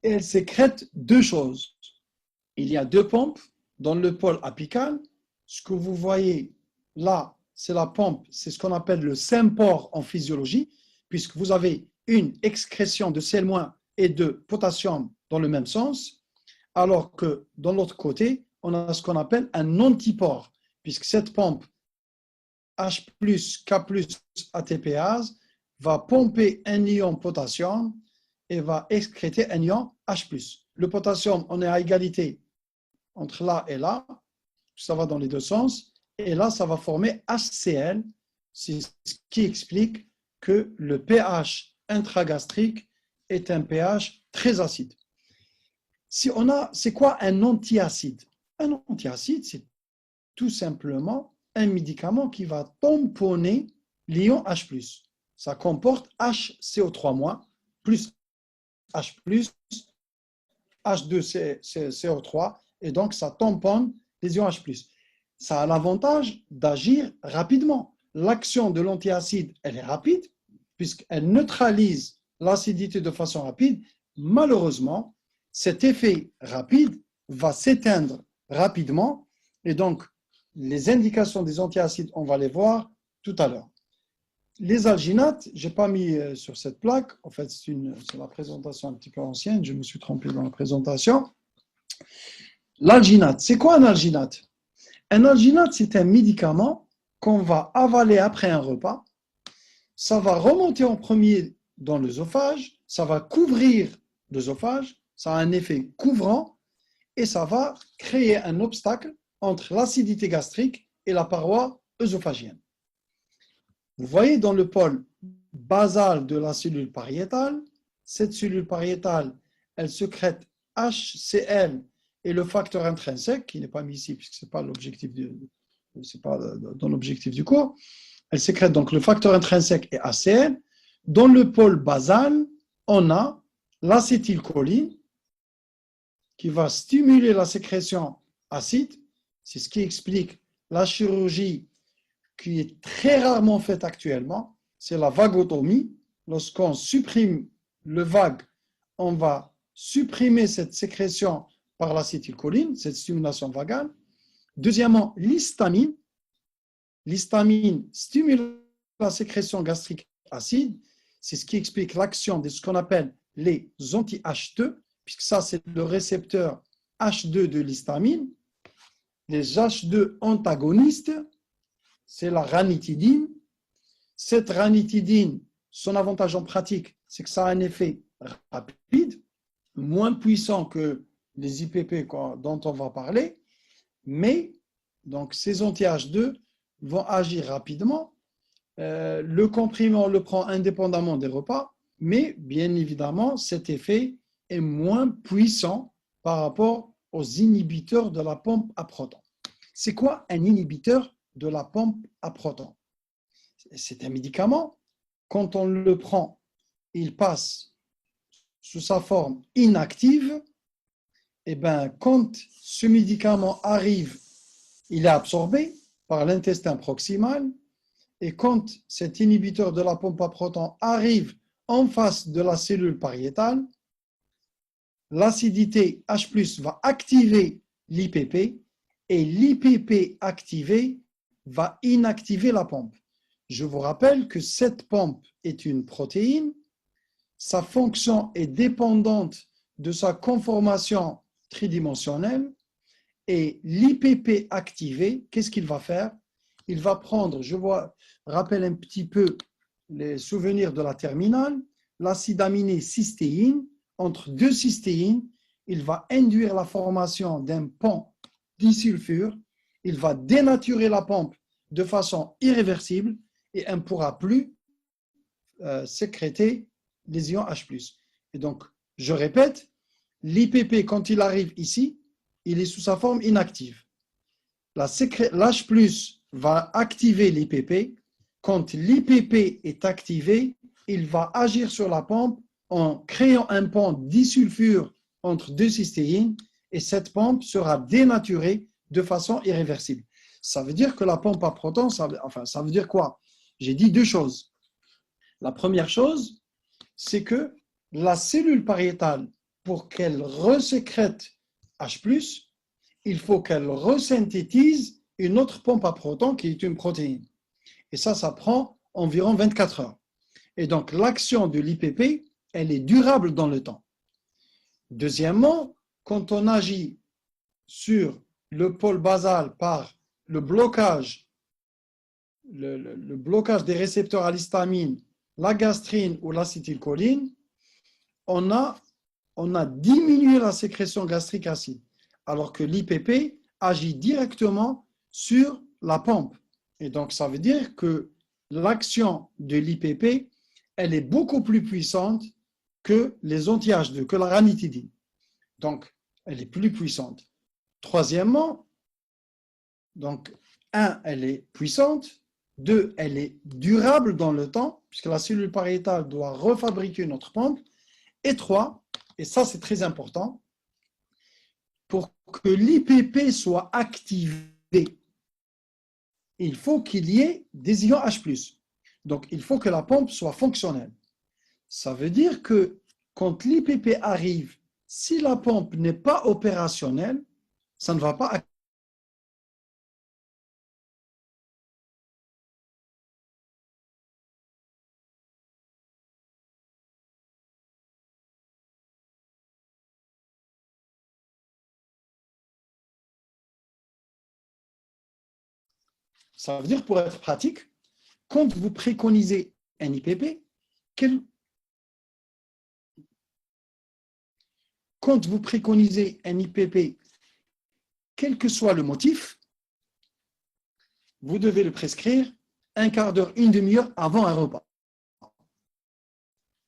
et elle sécrète 2 choses. Il y a 2 pompes dans le pôle apical. Ce que vous voyez là, c'est la pompe, c'est ce qu'on appelle le sympore en physiologie, puisque vous avez une excrétion de sel- et de potassium dans le même sens, alors que dans l'autre côté, on a ce qu'on appelle un antipore, puisque cette pompe H+, K+, ATPase va pomper un ion potassium et va excréter un ion H+. Le potassium, on est à égalité entre là et là, ça va dans les 2 sens, et là, ça va former HCl, c'est ce qui explique que le pH intragastrique est un pH très acide. C'est quoi un antiacide? Un antiacide, c'est tout simplement un médicament qui va tamponner l'ion H+. Ça comporte HCO3- plus H+, H2CO3, et donc ça tamponne les ions H+. Ça a l'avantage d'agir rapidement. L'action de l'antiacide, elle est rapide, puisqu'elle neutralise l'acidité de façon rapide. Malheureusement, cet effet rapide va s'éteindre rapidement, et donc les indications des antiacides, on va les voir tout à l'heure. Les alginates, je n'ai pas mis sur cette plaque, en fait c'est la présentation un petit peu ancienne, je me suis trompé dans la présentation. L'alginate, c'est quoi un alginate? Un alginate, c'est un médicament qu'on va avaler après un repas. Ça va remonter en premier dans l'œsophage, ça va couvrir l'œsophage, ça a un effet couvrant et ça va créer un obstacle entre l'acidité gastrique et la paroi œsophagienne. Vous voyez dans le pôle basal de la cellule pariétale, cette cellule pariétale, elle sécrète HCl et le facteur intrinsèque, qui n'est pas mis ici puisque ce n'est pas l'objectif c'est pas dans l'objectif du cours. Elle sécrète donc le facteur intrinsèque et HCl. Dans le pôle basal, on a l'acétylcholine qui va stimuler la sécrétion acide. C'est ce qui explique la chirurgie qui est très rarement faite actuellement, c'est la vagotomie. Lorsqu'on supprime le vague, on va supprimer cette sécrétion par l'acétylcholine, cette stimulation vagale. Deuxièmement, l'histamine. L'histamine stimule la sécrétion gastrique acide. C'est ce qui explique l'action de ce qu'on appelle les anti-H2, puisque ça, c'est le récepteur H2 de l'histamine. Les H2 antagonistes, c'est la ranitidine. Cette ranitidine, son avantage en pratique, c'est que ça a un effet rapide, moins puissant que les IPP dont on va parler, mais donc ces anti-H2 vont agir rapidement. Le comprimé, on le prend indépendamment des repas, mais bien évidemment, cet effet est moins puissant par rapport aux inhibiteurs de la pompe à protons. C'est quoi un inhibiteur de la pompe à protons? C'est un médicament, quand on le prend, il passe sous sa forme inactive, et bien quand ce médicament arrive, il est absorbé par l'intestin proximal, et quand cet inhibiteur de la pompe à protons arrive en face de la cellule pariétale, l'acidité H+ va activer l'IPP et l'IPP activé va inactiver la pompe. Je vous rappelle que cette pompe est une protéine, sa fonction est dépendante de sa conformation tridimensionnelle et l'IPP activé, qu'est-ce qu'il va faire? Il va prendre, rappelle un petit peu les souvenirs de la terminale, l'acide aminé cystéine, entre deux cystéines, il va induire la formation d'un pont disulfure, il va dénaturer la pompe de façon irréversible et elle ne pourra plus sécréter des ions H+. Et donc, je répète, l'IPP, quand il arrive ici, il est sous sa forme inactive. L'H+ va activer l'IPP. Quand l'IPP est activé, il va agir sur la pompe en créant un pont disulfure entre deux cystéines et cette pompe sera dénaturée de façon irréversible. Ça veut dire que la pompe à protons, ça veut dire quoi? J'ai dit deux choses. La première chose, c'est que la cellule pariétale, pour qu'elle resécrète H+, il faut qu'elle resynthétise une autre pompe à protons qui est une protéine. Et ça prend environ 24 heures. Et donc, l'action de l'IPP, elle est durable dans le temps. Deuxièmement, quand on agit sur le pôle basal par le blocage des récepteurs à l'histamine, la gastrine ou l'acétylcholine, on a diminué la sécrétion gastrique acide, alors que l'IPP agit directement sur la pompe. Et donc, ça veut dire que l'action de l'IPP, elle est beaucoup plus puissante que les anti-H2, que la ranitidine. Donc, elle est plus puissante. Troisièmement, donc, 1, elle est puissante. 2, elle est durable dans le temps, puisque la cellule pariétale doit refabriquer une autre pompe. Et 3, et ça c'est très important, pour que l'IPP soit activé, il faut qu'il y ait des ions H+. Donc, il faut que la pompe soit fonctionnelle. Ça veut dire que quand l'IPP arrive, si la pompe n'est pas opérationnelle, ça ne va pas activer. Ça veut dire, pour être pratique, quand vous préconisez un IPP, quel que soit le motif, vous devez le prescrire un quart d'heure, une demi-heure avant un repas.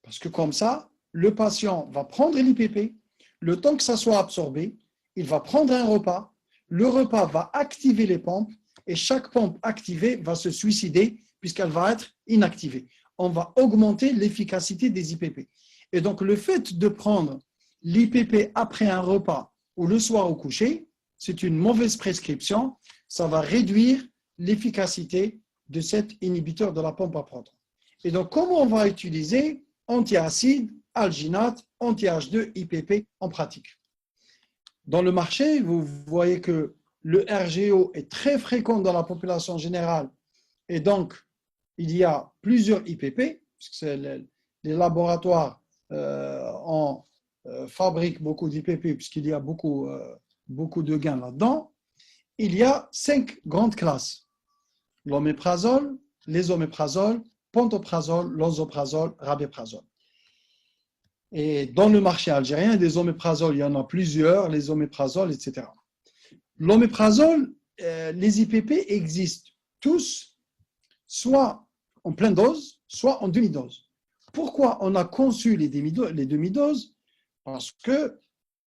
Parce que comme ça, le patient va prendre l'IPP, le temps que ça soit absorbé, il va prendre un repas, le repas va activer les pompes et chaque pompe activée va se suicider puisqu'elle va être inactivée. On va augmenter l'efficacité des IPP. Et donc, le fait de prendre l'IPP après un repas ou le soir au coucher, c'est une mauvaise prescription. Ça va réduire l'efficacité de cet inhibiteur de la pompe à protons. Et donc, comment on va utiliser antiacide, alginate, anti-H2, IPP en pratique? Dans le marché, vous voyez que le RGO est très fréquent dans la population générale et donc il y a plusieurs IPP, puisque les laboratoires fabriquent beaucoup d'IPP puisqu'il y a beaucoup de gains là-dedans. Il y a 5 grandes classes: l'oméprazole, l'esoméprazole, pantoprazole, lansoprazole, rabéprazole. Et dans le marché algérien, des oméprazoles, il y en a plusieurs, les oméprazoles, etc. L'oméprazole, les IPP existent tous, soit en pleine dose, soit en demi-dose. Pourquoi on a conçu les demi-doses? Parce que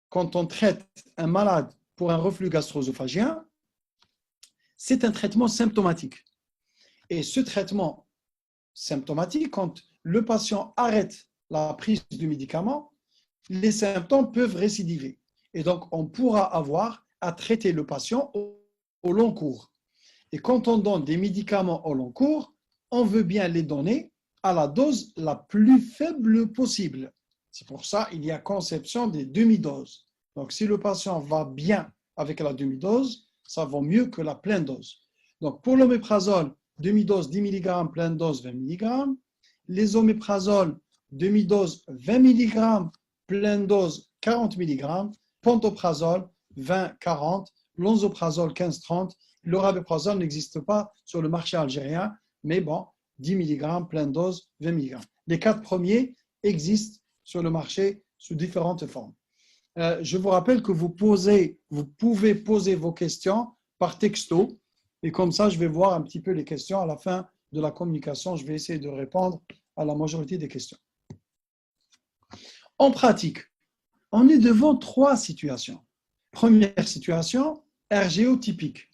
quand on traite un malade pour un reflux gastro-œsophagien, c'est un traitement symptomatique. Et ce traitement symptomatique, quand le patient arrête la prise du médicament, les symptômes peuvent récidiver. Et donc, on pourra avoir à traiter le patient au long cours. Et quand on donne des médicaments au long cours, on veut bien les donner à la dose la plus faible possible. C'est pour ça qu'il y a conception des demi-doses. Donc, si le patient va bien avec la demi-dose, ça vaut mieux que la pleine dose. Donc, pour l'oméprazole, demi-dose 10 mg, pleine dose 20 mg. Les oméprazoles, demi-dose 20 mg, pleine dose 40 mg. Pantoprazole 20-40, l'onzoprazole 15-30. Le rabeprazole n'existe pas sur le marché algérien, mais bon, 10 mg, pleine dose 20 mg. Les 4 premiers existent sur le marché sous différentes formes. Je vous rappelle que vous pouvez poser vos questions par texto, et comme ça, je vais voir un petit peu les questions à la fin de la communication. Je vais essayer de répondre à la majorité des questions. En pratique, on est devant 3 situations. Première situation, RGO typique.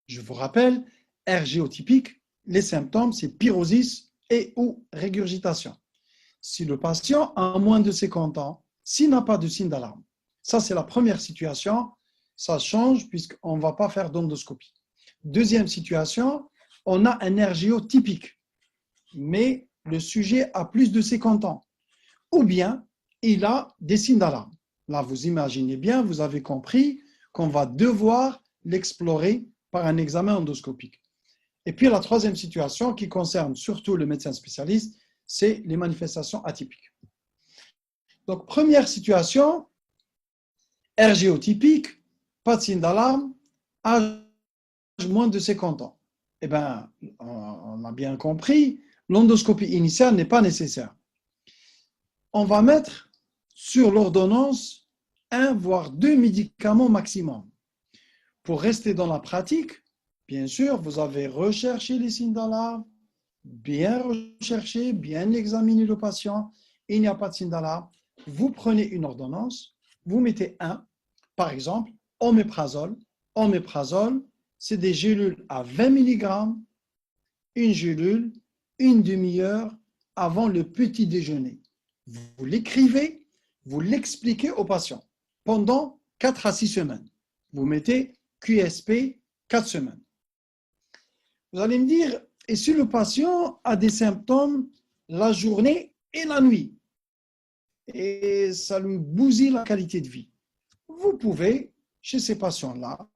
Je vous rappelle, RGO typique, les symptômes, c'est pyrosis et ou régurgitation. Si le patient a moins de 50 ans, s'il n'a pas de signe d'alarme. Ça, c'est la première situation. Ça change puisqu'on ne va pas faire d'endoscopie. Deuxième situation, on a un RGO typique, mais le sujet a plus de 50 ans. Ou bien, il a des signes d'alarme. Là, vous imaginez bien, vous avez compris qu'on va devoir l'explorer par un examen endoscopique. Et puis, la troisième situation qui concerne surtout le médecin spécialiste, c'est les manifestations atypiques. Donc, première situation, RGO typique, pas de signe d'alarme, âge moins de 50 ans. Eh bien, on a bien compris, l'endoscopie initiale n'est pas nécessaire. On va mettre sur l'ordonnance 1 voire 2 médicaments maximum. Pour rester dans la pratique, bien sûr, vous avez recherché les signes d'alarme, bien recherché, bien examiné le patient, il n'y a pas de signe d'alarme. Vous prenez une ordonnance, vous mettez par exemple, oméprazole. Oméprazole, c'est des gélules à 20 mg, une gélule, une demi-heure avant le petit déjeuner. Vous l'écrivez, vous l'expliquez au patient pendant 4 à 6 semaines. Vous mettez QSP 4 semaines. Vous allez me dire, et si le patient a des symptômes la journée et la nuit, et ça lui bousille la qualité de vie, vous pouvez, chez ces patients-là,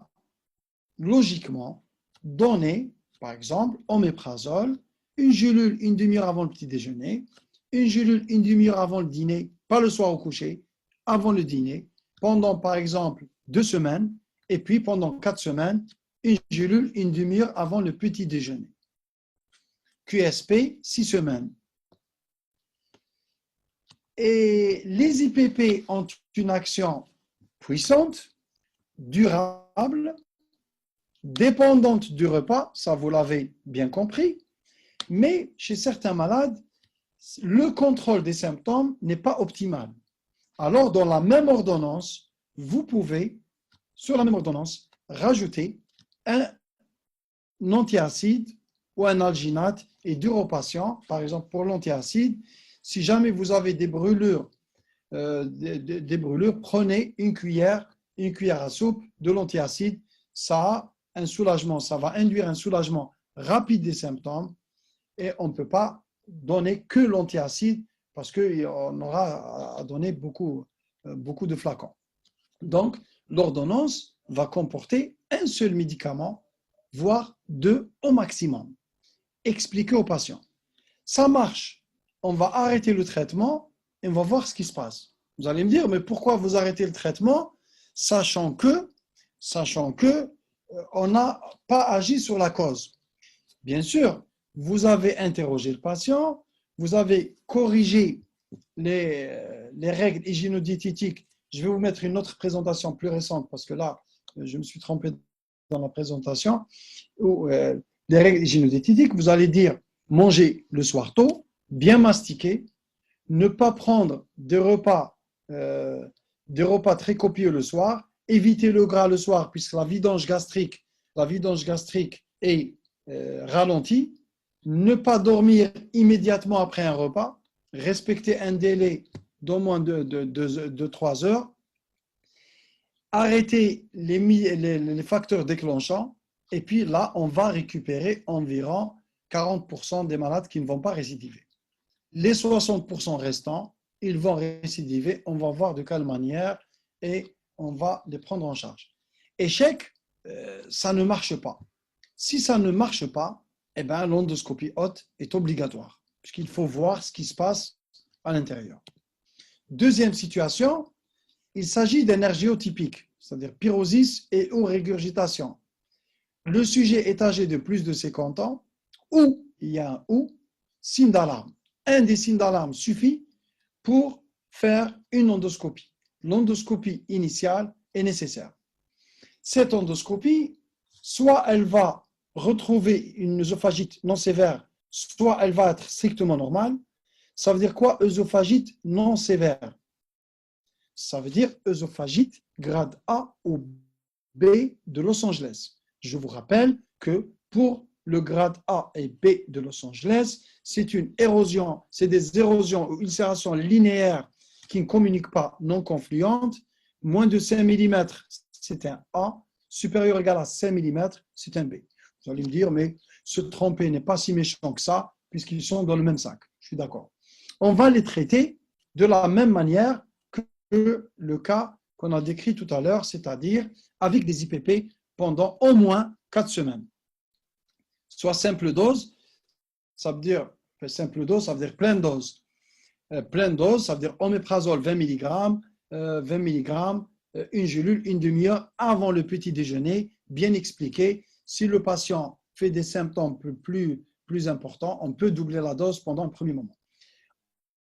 logiquement, donner, par exemple, oméprazole, une gélule une demi-heure avant le petit déjeuner, une gélule une demi-heure avant le dîner, pas le soir au coucher, avant le dîner, pendant, par exemple, 2 semaines, et puis pendant 4 semaines, une gélule une demi-heure avant le petit déjeuner. QSP, 6 semaines. Et les IPP ont une action puissante, durable, dépendante du repas, ça vous l'avez bien compris, mais chez certains malades, le contrôle des symptômes n'est pas optimal. Alors, dans la même ordonnance, vous pouvez, sur la même ordonnance, rajouter un antiacide ou un alginate et dire au patient, par exemple pour l'antiacide, si jamais vous avez des brûlures, prenez une cuillère à soupe de l'antiacide, ça a un soulagement, ça va induire un soulagement rapide des symptômes et on ne peut pas donner que l'antiacide parce qu'on aura à donner beaucoup de flacons. Donc, l'ordonnance va comporter un seul médicament, voire 2 au maximum. Expliquez au patient. Ça marche, on va arrêter le traitement et on va voir ce qui se passe. Vous allez me dire, mais pourquoi vous arrêtez le traitement, sachant que on n'a pas agi sur la cause. Bien sûr, vous avez interrogé le patient, vous avez corrigé les règles hygiéno-diététiques. Je vais vous mettre une autre présentation plus récente parce que là, je me suis trompé dans la présentation. Les règles hygiéno-diététiques, vous allez dire manger le soir tôt, bien mastiquer, ne pas prendre des repas très copieux le soir, éviter le gras le soir puisque la vidange gastrique est ralentie, ne pas dormir immédiatement après un repas, respecter un délai d'au moins de 3 heures, arrêter les facteurs déclenchants, et puis là, on va récupérer environ 40% des malades qui ne vont pas récidiver. Les 60% restants, ils vont récidiver, on va voir de quelle manière et on va les prendre en charge. Échec, ça ne marche pas. Si ça ne marche pas, eh ben, l'endoscopie haute est obligatoire, puisqu'il faut voir ce qui se passe à l'intérieur. Deuxième situation, il s'agit d'un ergiotypique, c'est-à-dire pyrosis et ou régurgitation. Le sujet est âgé de plus de 50 ans, ou il y a un ou, signe d'alarme. Un des signes d'alarme suffit pour faire une endoscopie. L'endoscopie initiale est nécessaire. Cette endoscopie, soit elle va retrouver une œsophagite non sévère, soit elle va être strictement normale. Ça veut dire quoi, œsophagite non sévère? Ça veut dire œsophagite grade A ou B de Los Angeles. Je vous rappelle que pour le grade A et B de Los Angeles, c'est une érosion, c'est des érosions ou ulcérations linéaires qui ne communiquent pas, non confluentes. Moins de 5 mm, c'est un A. Supérieur ou égal à 5 mm, c'est un B. Vous allez me dire, mais se tromper n'est pas si méchant que ça, puisqu'ils sont dans le même sac. Je suis d'accord. On va les traiter de la même manière que le cas qu'on a décrit tout à l'heure, c'est-à-dire avec des IPP pendant au moins 4 semaines. Soit simple dose, ça veut dire pleine dose. Pleine dose, ça veut dire oméprazole 20 mg, 20 mg, une gélule, une demi-heure avant le petit déjeuner, bien expliqué. Si le patient fait des symptômes plus importants, on peut doubler la dose pendant le premier moment.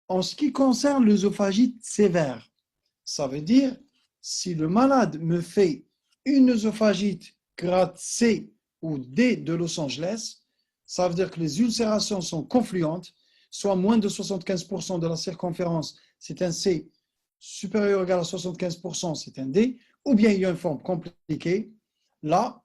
En ce qui concerne l'œsophagite sévère, ça veut dire si le malade me fait une œsophagite grade C ou D de Los Angeles, ça veut dire que les ulcérations sont confluentes, soit moins de 75% de la circonférence, c'est un C, supérieur ou égal à 75%, c'est un D, ou bien il y a une forme compliquée. Là,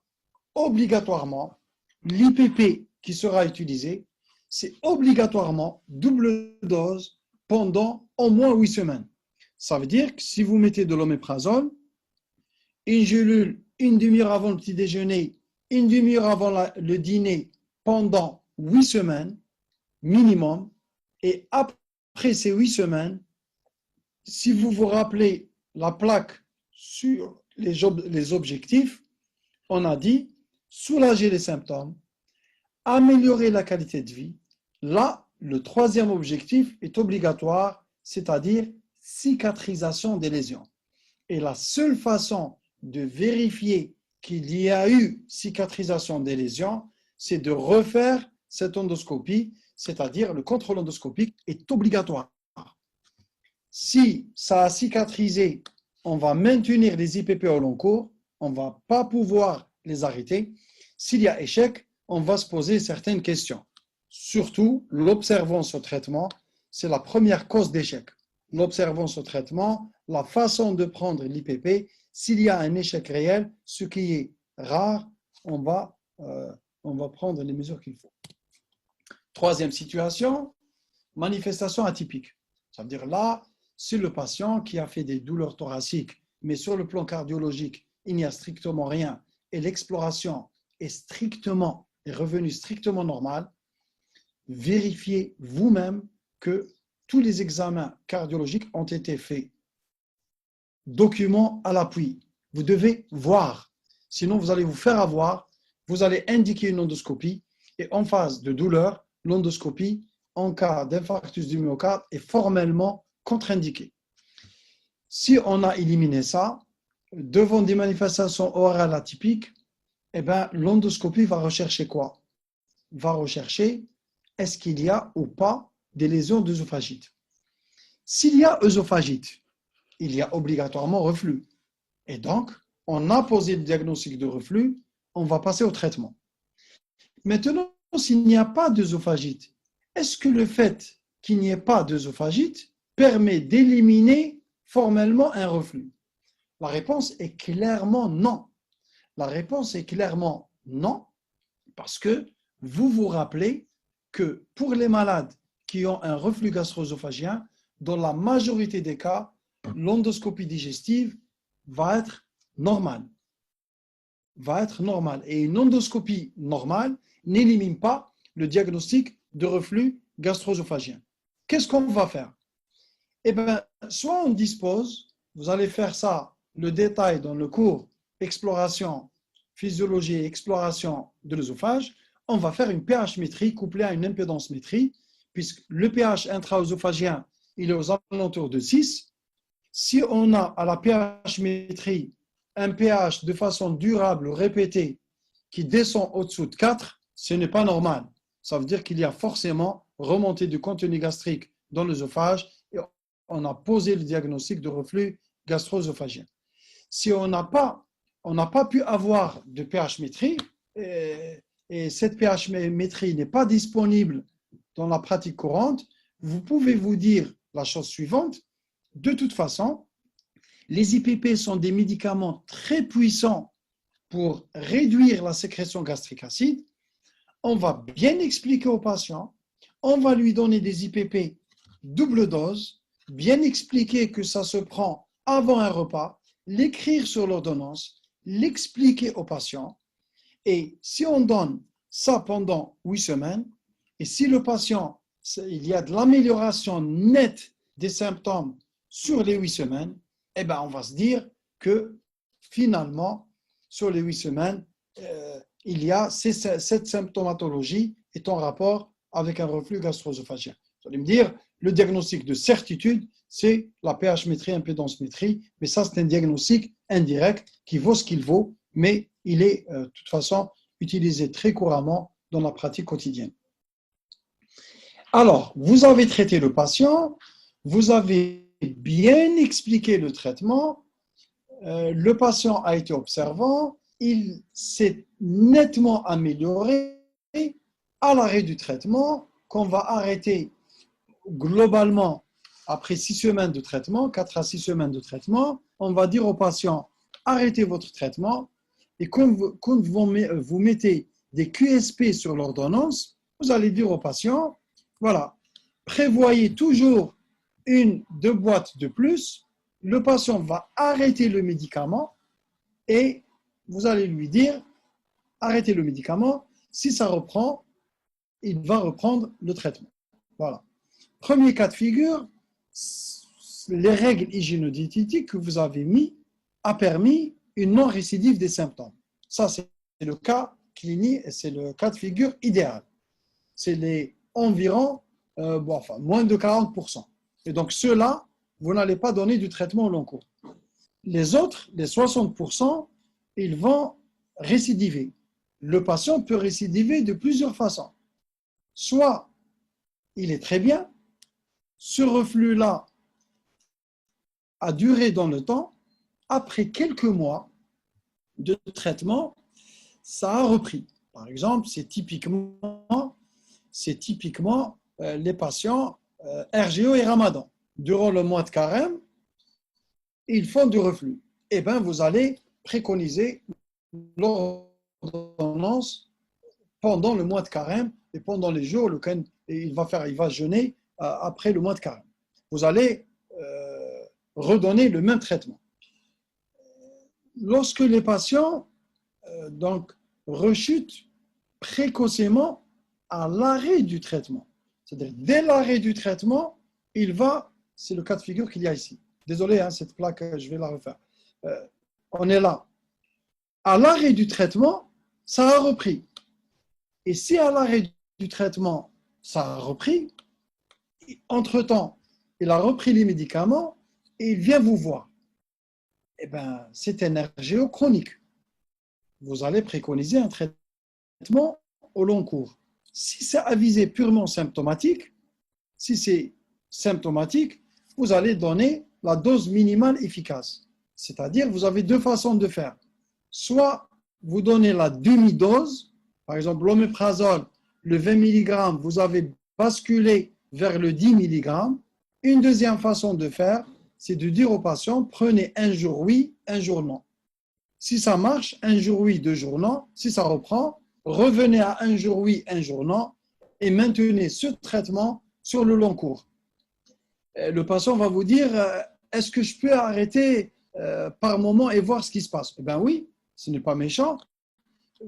obligatoirement, l'IPP qui sera utilisé, c'est obligatoirement double dose pendant au moins 8 semaines. Ça veut dire que si vous mettez de l'oméprazole, une gélule, une demi-heure avant le petit déjeuner, une demi-heure avant le dîner, pendant 8 semaines minimum, et après ces 8 semaines, si vous vous rappelez la plaque sur les objectifs, on a dit soulager les symptômes, améliorer la qualité de vie. Là, le troisième objectif est obligatoire, c'est-à-dire cicatrisation des lésions. Et la seule façon de vérifier qu'il y a eu cicatrisation des lésions, c'est de refaire cette endoscopie, c'est-à-dire le contrôle endoscopique est obligatoire. Si ça a cicatrisé, on va maintenir les IPP au long cours, on ne va pas pouvoir les arrêter. S'il y a échec, on va se poser certaines questions. Surtout, l'observance au traitement, c'est la première cause d'échec. L'observance au traitement, la façon de prendre l'IPP, s'il y a un échec réel, ce qui est rare, on va prendre les mesures qu'il faut. Troisième situation, manifestation atypique. Ça veut dire là, c'est le patient qui a fait des douleurs thoraciques, mais sur le plan cardiologique, il n'y a strictement rien et l'exploration est revenue strictement normale. Vérifiez vous-même que tous les examens cardiologiques ont été faits. Documents à l'appui. Vous devez voir. Sinon, vous allez vous faire avoir. Vous allez indiquer une endoscopie et en phase de douleur, l'endoscopie, en cas d'infarctus du myocarde, est formellement contre-indiquée. Si on a éliminé ça, devant des manifestations orales atypiques, eh ben, l'endoscopie va rechercher quoi? Va rechercher est-ce qu'il y a ou pas des lésions d'œsophagite. S'il y a œsophagite, il y a obligatoirement reflux. Et donc, on a posé le diagnostic de reflux, on va passer au traitement. Maintenant, s'il n'y a pas d'œsophagite, est-ce que le fait qu'il n'y ait pas d'œsophagite permet d'éliminer formellement un reflux? La réponse est clairement non. La réponse est clairement non, parce que vous vous rappelez que pour les malades qui ont un reflux gastro-œsophagien, dans la majorité des cas, l'endoscopie digestive va être normale. Et une endoscopie normale n'élimine pas le diagnostic de reflux gastro-œsophagien. Qu'est-ce qu'on va faire? Eh bien, soit on dispose, vous allez faire ça, le détail dans le cours exploration, physiologie et exploration de l'œsophage, on va faire une pH-métrie couplée à une impédance-métrie, puisque le pH intra-œsophagien, il est aux alentours de 6. Si on a à la pH-métrie un pH de façon durable, répétée, qui descend au-dessous de 4, ce n'est pas normal. Ça veut dire qu'il y a forcément remontée du contenu gastrique dans l'œsophage et on a posé le diagnostic de reflux gastro-œsophagien. Si on n'a pas pu avoir de pH-métrie et cette pH-métrie n'est pas disponible dans la pratique courante, vous pouvez vous dire la chose suivante. De toute façon, les IPP sont des médicaments très puissants pour réduire la sécrétion gastrique acide. On va bien expliquer au patient, on va lui donner des IPP double dose, bien expliquer que ça se prend avant un repas, l'écrire sur l'ordonnance, l'expliquer au patient. Et si on donne ça pendant 8 semaines, et si le patient, il y a de l'amélioration nette des symptômes sur les 8 semaines, eh ben on va se dire que finalement, sur les 8 semaines, il y a cette symptomatologie est en rapport avec un reflux gastro-œsophagien. Vous allez me dire, le diagnostic de certitude, c'est la pH-métrie, impédance-métrie, mais ça, c'est un diagnostic indirect qui vaut ce qu'il vaut, mais il est de toute façon utilisé très couramment dans la pratique quotidienne. Alors, vous avez traité le patient, vous avez bien expliqué le traitement, le patient a été observant, il s'est nettement amélioré à l'arrêt du traitement, qu'on va arrêter globalement après 6 semaines de traitement, 4 à 6 semaines de traitement. On va dire au patient, arrêtez votre traitement et quand vous mettez des QSP sur l'ordonnance, vous allez dire au patient, voilà, prévoyez toujours 1-2 boîtes de plus, le patient va arrêter le médicament et vous allez lui dire, arrêtez le médicament, si ça reprend, il va reprendre le traitement. Voilà. Premier cas de figure, les règles hygiéno-diététiques que vous avez mis a permis une non-récidive des symptômes. Ça, c'est le cas clinique et c'est le cas de figure idéal. C'est les environ, moins de 40%. Et donc, ceux-là, vous n'allez pas donner du traitement au long cours. Les autres, les 60%, ils vont récidiver. Le patient peut récidiver de plusieurs façons. Soit il est très bien, ce reflux-là a duré dans le temps, après quelques mois de traitement, ça a repris. Par exemple, c'est typiquement les patients RGO et Ramadan. Durant le mois de carême, ils font du reflux. Eh bien, vous allez préconiser l'ordonnance pendant le mois de carême et pendant les jours, il va jeûner après le mois de carême. Vous allez redonner le même traitement. Lorsque les patients rechutent précocement à l'arrêt du traitement, c'est-à-dire dès l'arrêt du traitement, c'est le cas de figure qu'il y a ici. Désolé, cette plaque, je vais la refaire. On est là. À l'arrêt du traitement, ça a repris. Et si à l'arrêt du traitement, ça a repris, entre-temps, il a repris les médicaments et il vient vous voir. Eh bien, c'est un RGO chronique. Vous allez préconiser un traitement au long cours. Si c'est à visée purement symptomatique, vous allez donner la dose minimale efficace. C'est-à-dire, vous avez 2 façons de faire. Soit vous donnez la demi-dose, par exemple l'oméprazole, le 20 mg, vous avez basculé vers le 10 mg. Une deuxième façon de faire, c'est de dire au patient, prenez un jour oui, un jour non. Si ça marche, un jour oui, 2 jours non. Si ça reprend, revenez à un jour oui, un jour non et maintenez ce traitement sur le long cours. Le patient va vous dire, est-ce que je peux arrêter par moment et voir ce qui se passe? Eh bien oui, ce n'est pas méchant.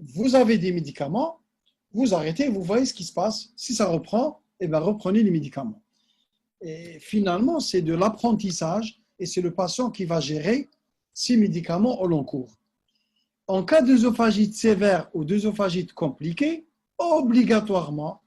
Vous avez des médicaments, vous arrêtez, vous voyez ce qui se passe. Si ça reprend, eh bien, reprenez les médicaments. Et finalement, c'est de l'apprentissage et c'est le patient qui va gérer ces médicaments au long cours. En cas d'œsophagite sévère ou d'œsophagite compliquée, obligatoirement,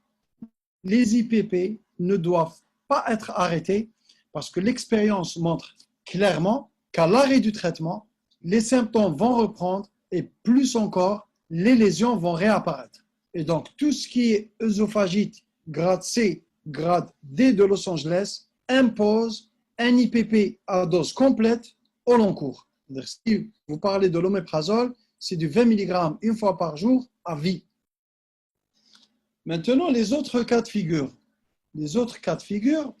les IPP ne doivent pas être arrêtés parce que l'expérience montre clairement qu'à l'arrêt du traitement, les symptômes vont reprendre et plus encore, les lésions vont réapparaître. Et donc, tout ce qui est œsophagite grade C, grade D de Los Angeles impose un IPP à dose complète au long cours. Si vous parlez de l'oméprazole, c'est du 20 mg une fois par jour à vie. Maintenant, les autres cas de figure. Les autres cas de figure,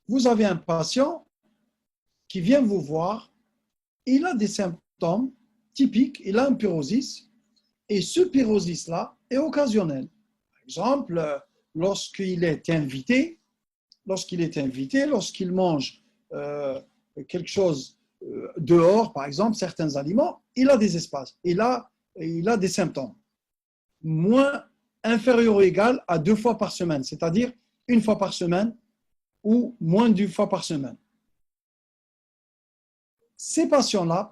vous avez un patient qui vient vous voir, il a des symptômes typiques, il a un pyrosis, et ce pyrosis-là est occasionnel. Par exemple, lorsqu'il est invité, lorsqu'il mange quelque chose dehors, par exemple, certains aliments, il a des espaces, il a des symptômes. Moins inférieur ou égal à 2 fois par semaine, c'est-à-dire 1 fois par semaine ou moins d'1 fois par semaine.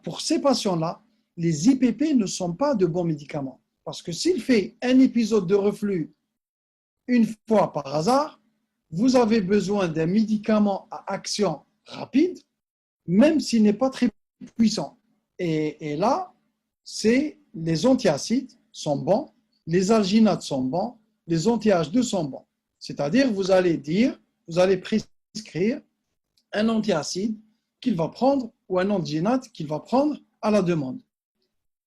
Pour ces patients-là, les IPP ne sont pas de bons médicaments. Parce que s'il fait un épisode de reflux 1 fois par hasard, vous avez besoin d'un médicament à action rapide, même s'il n'est pas très puissant. Et là, les antiacides sont bons, les alginates sont bons, les anti-H2 sont bons. C'est-à-dire, vous allez prescrire un antiacide qu'il va prendre ou un alginate qu'il va prendre à la demande.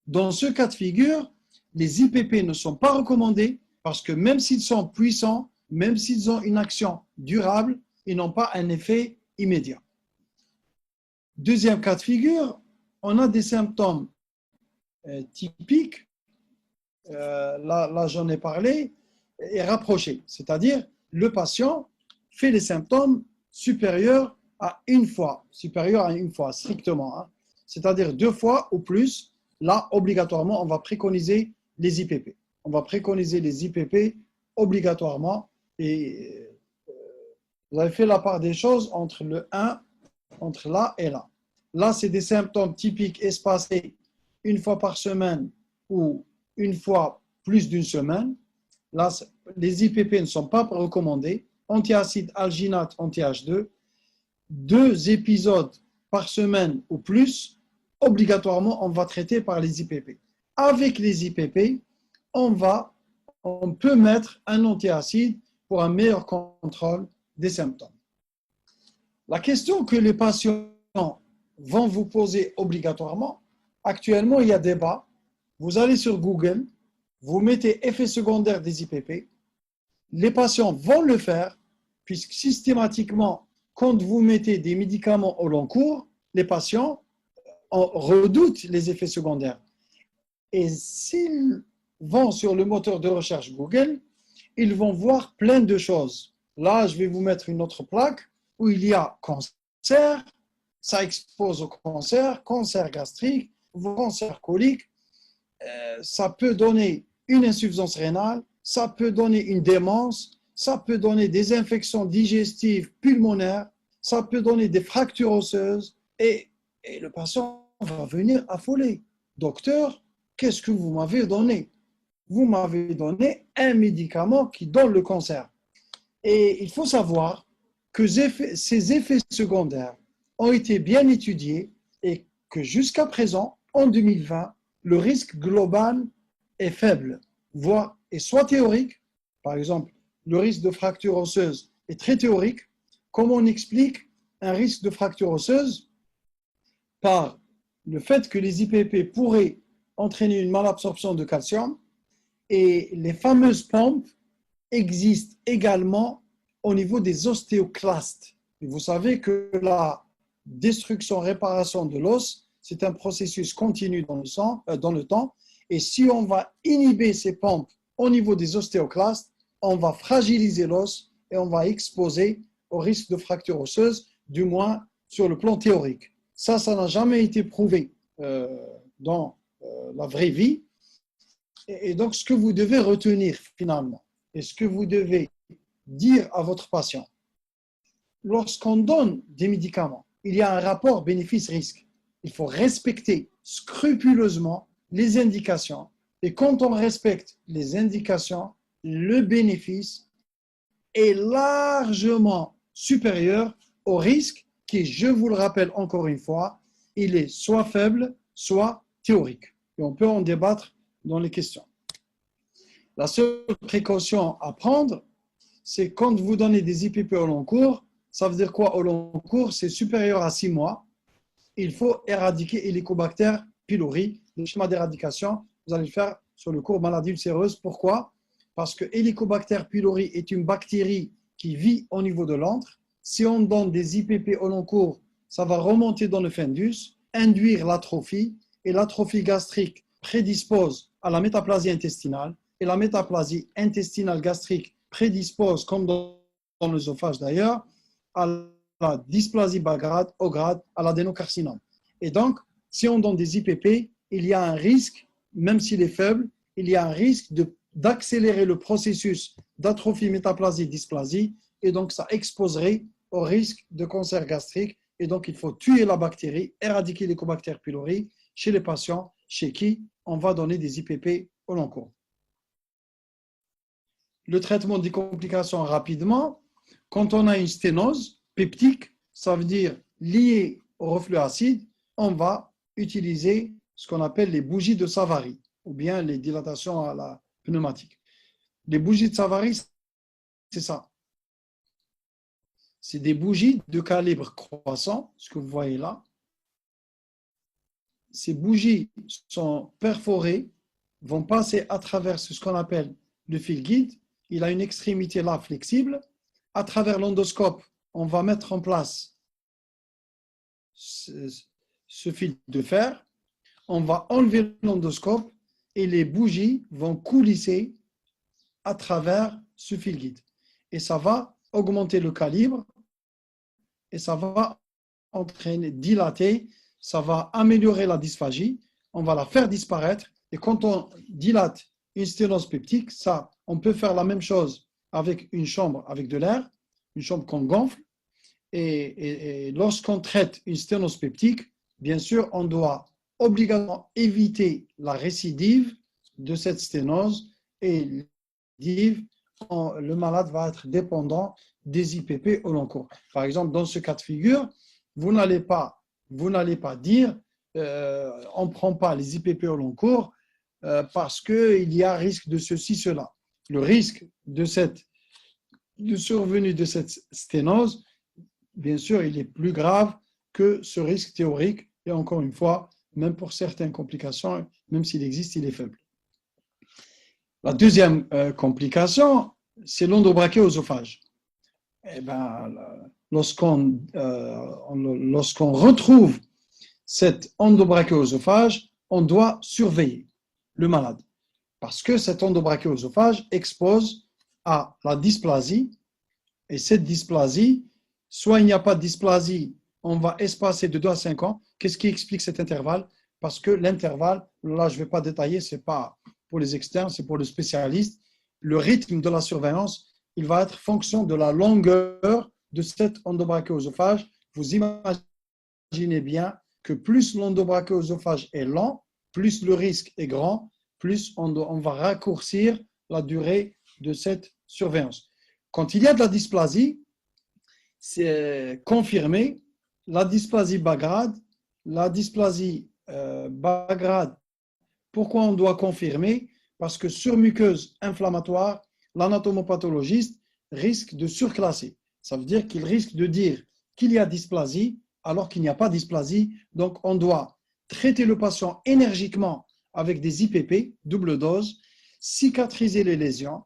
Dans ce cas de figure, les IPP ne sont pas recommandés parce que même s'ils sont puissants, même s'ils ont une action durable, ils n'ont pas un effet immédiat. Deuxième cas de figure, on a des symptômes typiques, là j'en ai parlé, et rapprochés. C'est-à-dire, le patient fait les symptômes supérieurs à 1 fois, strictement. Hein. C'est-à-dire 2 fois ou plus. Là, obligatoirement, on va préconiser les IPP. On va préconiser les IPP obligatoirement. Et vous avez fait la part des choses entre là et là. Là, c'est des symptômes typiques espacés 1 fois par semaine ou 1 fois plus d'1 semaine. Là, les IPP ne sont pas recommandés. Antiacide, alginate, anti-H2. 2 épisodes par semaine ou plus, obligatoirement, on va traiter par les IPP. Avec les IPP, on peut mettre un antiacide pour un meilleur contrôle des symptômes. La question que les patients vont vous poser obligatoirement, actuellement, il y a débat. Vous allez sur Google, vous mettez effets secondaires des IPP. Les patients vont le faire, puisque systématiquement, quand vous mettez des médicaments au long cours, les patients redoutent les effets secondaires. Et s'ils vont sur le moteur de recherche Google, ils vont voir plein de choses. Là, je vais vous mettre une autre plaque où il y a cancer, ça expose au cancer, cancer gastrique, cancer colique, ça peut donner une insuffisance rénale, ça peut donner une démence, ça peut donner des infections digestives pulmonaires, ça peut donner des fractures osseuses et le patient va venir affolé. Docteur, qu'est-ce que vous m'avez donné? Vous m'avez donné un médicament qui donne le cancer. Et il faut savoir que ces effets secondaires ont été bien étudiés et que jusqu'à présent, en 2020, le risque global est faible, voire est soit théorique, par exemple, le risque de fracture osseuse est très théorique. Comment on explique un risque de fracture osseuse? Par le fait que les IPP pourraient entraîner une malabsorption de calcium et les fameuses pompes existent également au niveau des ostéoclastes. Et vous savez que la destruction-réparation de l'os, c'est un processus continu dans le temps. Et si on va inhiber ces pompes au niveau des ostéoclastes, on va fragiliser l'os et on va exposer au risque de fracture osseuse, du moins sur le plan théorique. Ça n'a jamais été prouvé dans la vraie vie. Et donc, ce que vous devez retenir finalement, et ce que vous devez dire à votre patient, lorsqu'on donne des médicaments, il y a un rapport bénéfice-risque. Il faut respecter scrupuleusement les indications. Et quand on respecte les indications, le bénéfice est largement supérieur au risque qui, je vous le rappelle encore une fois, il est soit faible, soit théorique. Et on peut en débattre dans les questions. La seule précaution à prendre, c'est quand vous donnez des IPP au long cours, ça veut dire quoi au long cours? C'est supérieur à 6 mois. Il faut éradiquer Helicobacter pylori. Le schéma d'éradication, vous allez le faire sur le cours maladie ulcéreuse. Pourquoi? Parce que Helicobacter pylori est une bactérie qui vit au niveau de l'antre. Si on donne des IPP au long cours, ça va remonter dans le fundus, induire l'atrophie, et l'atrophie gastrique prédispose à la métaplasie intestinale, et la métaplasie intestinale gastrique prédispose, comme dans l'œsophage d'ailleurs, à la dysplasie bas grade, au grade, à l'adénocarcinome. Et donc, si on donne des IPP, il y a un risque, même s'il est faible, il y a un risque d'accélérer le processus d'atrophie, métaplasie, dysplasie, et donc ça exposerait au risque de cancer gastrique. Et donc, il faut tuer la bactérie, éradiquer l'Helicobacter pylori chez les patients chez qui on va donner des IPP au long cours. Le traitement des complications rapidement, quand on a une sténose peptique, ça veut dire liée au reflux acide, on va utiliser ce qu'on appelle les bougies de Savary ou bien les dilatations à la pneumatique. Les bougies de Savary, c'est ça. C'est des bougies de calibre croissant, ce que vous voyez là. Ces bougies sont perforées, vont passer à travers ce qu'on appelle le fil guide. Il a une extrémité là flexible. À travers l'endoscope, on va mettre en place ce fil de fer. On va enlever l'endoscope et les bougies vont coulisser à travers ce fil guide. Et ça va augmenter le calibre et ça va entraîner, dilater, ça va améliorer la dysphagie, on va la faire disparaître. Et quand on dilate une sténose peptique, ça, on peut faire la même chose avec une chambre avec de l'air, une chambre qu'on gonfle. Et lorsqu'on traite une sténose peptique, bien sûr, on doit obligatoirement éviter la récidive de cette sténose et le malade va être dépendant des IPP au long cours. Par exemple, dans ce cas de figure, vous n'allez pas dire on ne prend pas les IPP au long cours parce qu'il y a risque de ceci, cela. Le risque de survenue de cette sténose, bien sûr, il est plus grave que ce risque théorique. Et encore une fois, même pour certaines complications, même s'il existe, il est faible. La deuxième complication, c'est l'endobrachéosophage. Eh ben, lorsqu'on retrouve cet endobrachéosophage, on doit surveiller le malade parce que cet endobrachéosophage expose à la dysplasie et cette dysplasie, soit il n'y a pas de dysplasie, on va espacer de 2 à 5 ans. Qu'est-ce qui explique cet intervalle? Parce que l'intervalle, là je ne vais pas détailler, ce n'est pas pour les externes, c'est pour le spécialiste. Le rythme de la surveillance, il va être fonction de la longueur de cet endobrachéosophage. Vous imaginez bien que plus l'endobrachéosophage est lent, plus le risque est grand, plus on va raccourcir la durée de cette surveillance. Quand il y a de la dysplasie, c'est confirmé, la dysplasie bas grade, pourquoi on doit confirmer? Parce que sur muqueuse inflammatoire, l'anatomopathologiste risque de surclasser. Ça veut dire qu'il risque de dire qu'il y a dysplasie alors qu'il n'y a pas dysplasie. Donc, on doit traiter le patient énergiquement avec des IPP, double dose, cicatriser les lésions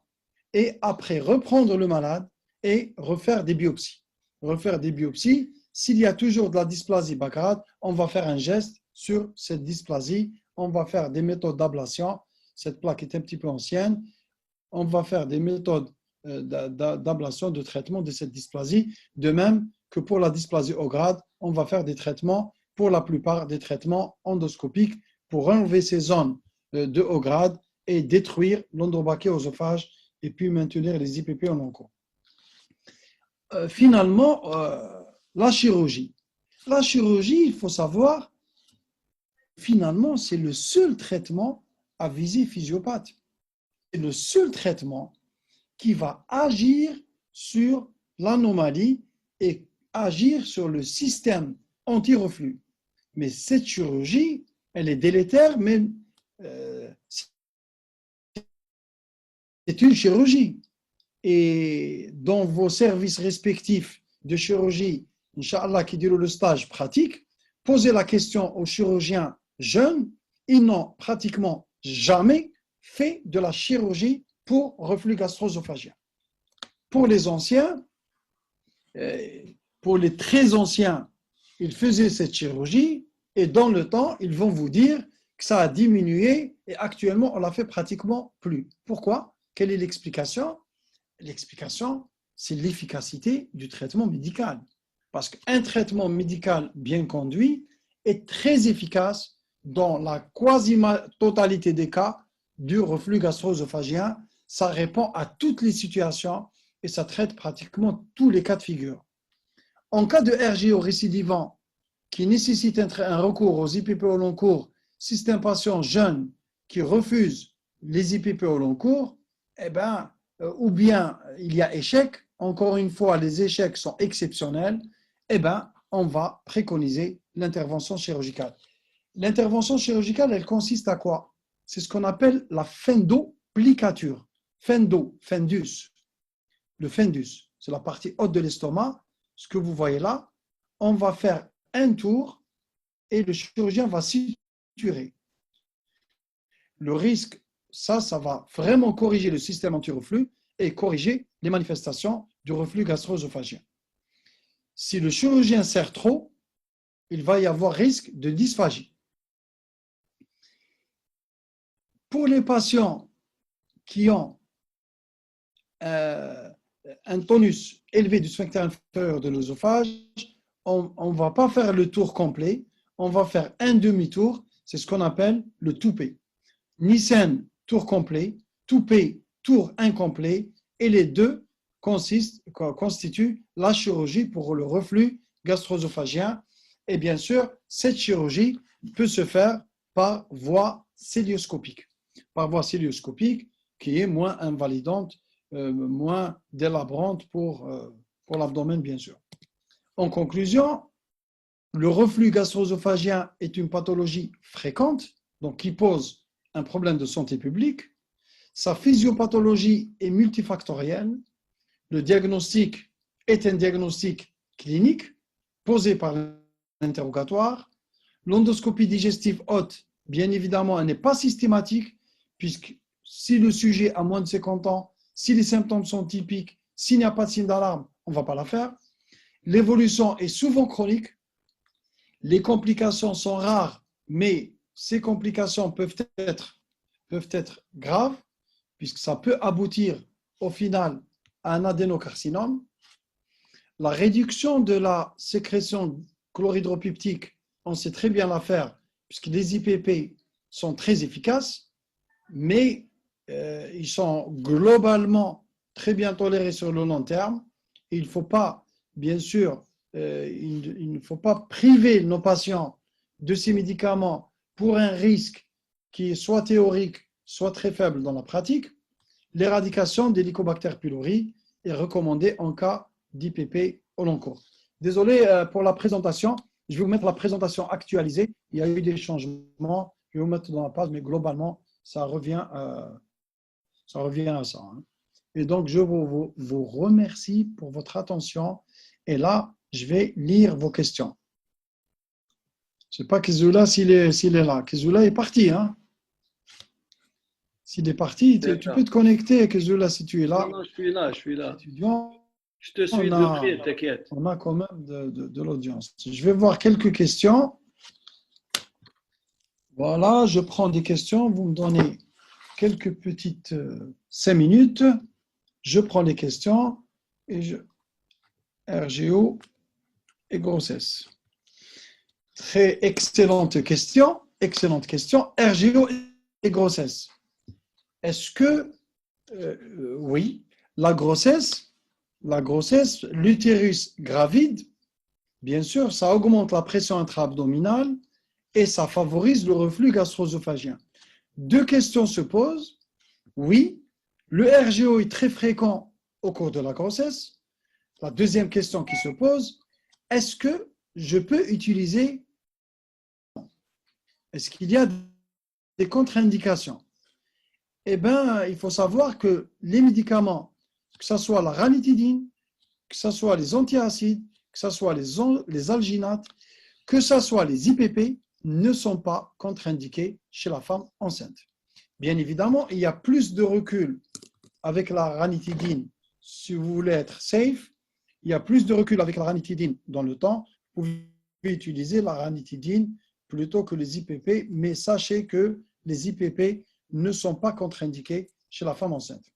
et après reprendre le malade et refaire des biopsies. S'il y a toujours de la dysplasie bas grade, on va faire un geste sur cette dysplasie. On va faire des méthodes d'ablation. Cette plaque est un petit peu ancienne. On va faire des méthodes d'ablation, de traitement de cette dysplasie. De même que pour la dysplasie haut grade, on va faire des traitements, pour la plupart des traitements endoscopiques pour enlever ces zones de haut grade et détruire l'endobactéosophage et puis maintenir les IPP au long cours. Finalement, la chirurgie. La chirurgie, il faut savoir, finalement, c'est le seul traitement à visée physiopathe. C'est le seul traitement qui va agir sur l'anomalie et agir sur le système anti-reflux. Mais cette chirurgie, elle est délétère, mais c'est une chirurgie. Et dans vos services respectifs de chirurgie, Inch'Allah, qui durent le stage pratique, posez la question aux chirurgiens jeunes, ils n'ont pratiquement jamais fait de la chirurgie pour reflux gastro-œsophagien. Pour les anciens, pour les très anciens, ils faisaient cette chirurgie et dans le temps, ils vont vous dire que ça a diminué et actuellement, on ne la fait pratiquement plus. Pourquoi? Quelle est l'explication? L'explication, c'est l'efficacité du traitement médical. Parce qu'un traitement médical bien conduit est très efficace dans la quasi-totalité des cas du reflux gastro-œsophagien. Ça répond à toutes les situations et ça traite pratiquement tous les cas de figure. En cas de RGO récidivant qui nécessite un recours aux IPP au long cours, si c'est un patient jeune qui refuse les IPP au long cours, ou bien il y a échec, encore une fois, les échecs sont exceptionnels, on va préconiser l'intervention chirurgicale. L'intervention chirurgicale, elle consiste à quoi? C'est ce qu'on appelle la fendoplicature. Fendus. Le fendus, c'est la partie haute de l'estomac. Ce que vous voyez là, on va faire un tour et le chirurgien va suturer. Le risque, ça va vraiment corriger le système anti-reflux et corriger les manifestations du reflux gastro-œsophagien. Si le chirurgien serre trop, il va y avoir risque de dysphagie. Pour les patients qui ont un tonus élevé du sphincter inférieur de l'œsophage, on ne va pas faire le tour complet, on va faire un demi-tour, c'est ce qu'on appelle le toupet. Nissen, tour complet, toupet, tour incomplet, et les deux constituent la chirurgie pour le reflux gastro-œsophagien. Et bien sûr, cette chirurgie peut se faire par voie cœlioscopique. Par voie cœlioscopique qui est moins invalidante, moins délabrante pour l'abdomen, bien sûr. En conclusion, le reflux gastro-œsophagien est une pathologie fréquente, donc qui pose un problème de santé publique. Sa physiopathologie est multifactorielle. Le diagnostic est un diagnostic clinique posé par l'interrogatoire. L'endoscopie digestive haute, bien évidemment, elle n'est pas systématique, puisque si le sujet a moins de 50 ans, si les symptômes sont typiques, s'il n'y a pas de signe d'alarme, on ne va pas la faire. L'évolution est souvent chronique. Les complications sont rares, mais ces complications peuvent être graves, puisque ça peut aboutir au final à un adénocarcinome. La réduction de la sécrétion chlorhydropeptique, on sait très bien la faire, puisque les IPP sont très efficaces, mais ils sont globalement très bien tolérés sur le long terme. Il ne faut pas, bien sûr, il ne faut pas priver nos patients de ces médicaments pour un risque qui est soit théorique, soit très faible dans la pratique. L'éradication des Helicobacter pylori est recommandée en cas d'IPP au long cours. Désolé pour la présentation. Je vais vous mettre la présentation actualisée. Il y a eu des changements. Je vais vous mettre dans la page, mais globalement, ça revient à ça. Hein. Et donc, je vous remercie pour votre attention. Et là, je vais lire vos questions. Je ne sais pas Kizoula s'il est là. Kizoula est parti. Hein. S'il est parti, tu peux te connecter, Kizoula, si tu es là. Non, je suis là. Étudiant, je te suis de près, t'inquiète. On a quand même de l'audience. Je vais voir quelques questions. Voilà, je prends des questions. Vous me donnez quelques petites 5 minutes. Je prends les questions et RGO et grossesse. Très excellente question. RGO et grossesse. est-ce que, oui, la grossesse, l'utérus gravide, bien sûr, ça augmente la pression intra-abdominale et ça favorise le reflux gastro-œsophagien. Deux questions se posent. Oui, le RGO est très fréquent au cours de la grossesse. La deuxième question qui se pose, est-ce que je peux utiliser, est-ce qu'il y a des contre-indications? Eh bien, il faut savoir que les médicaments, que ce soit la ranitidine, que ce soit les antiacides, que ce soit les alginates, que ce soit les IPP, ne sont pas contre-indiqués chez la femme enceinte. Bien évidemment, il y a plus de recul avec la ranitidine. Si vous voulez être safe, il y a plus de recul avec la ranitidine dans le temps. Vous pouvez utiliser la ranitidine plutôt que les IPP, mais sachez que les IPP ne sont pas contre-indiqués chez la femme enceinte.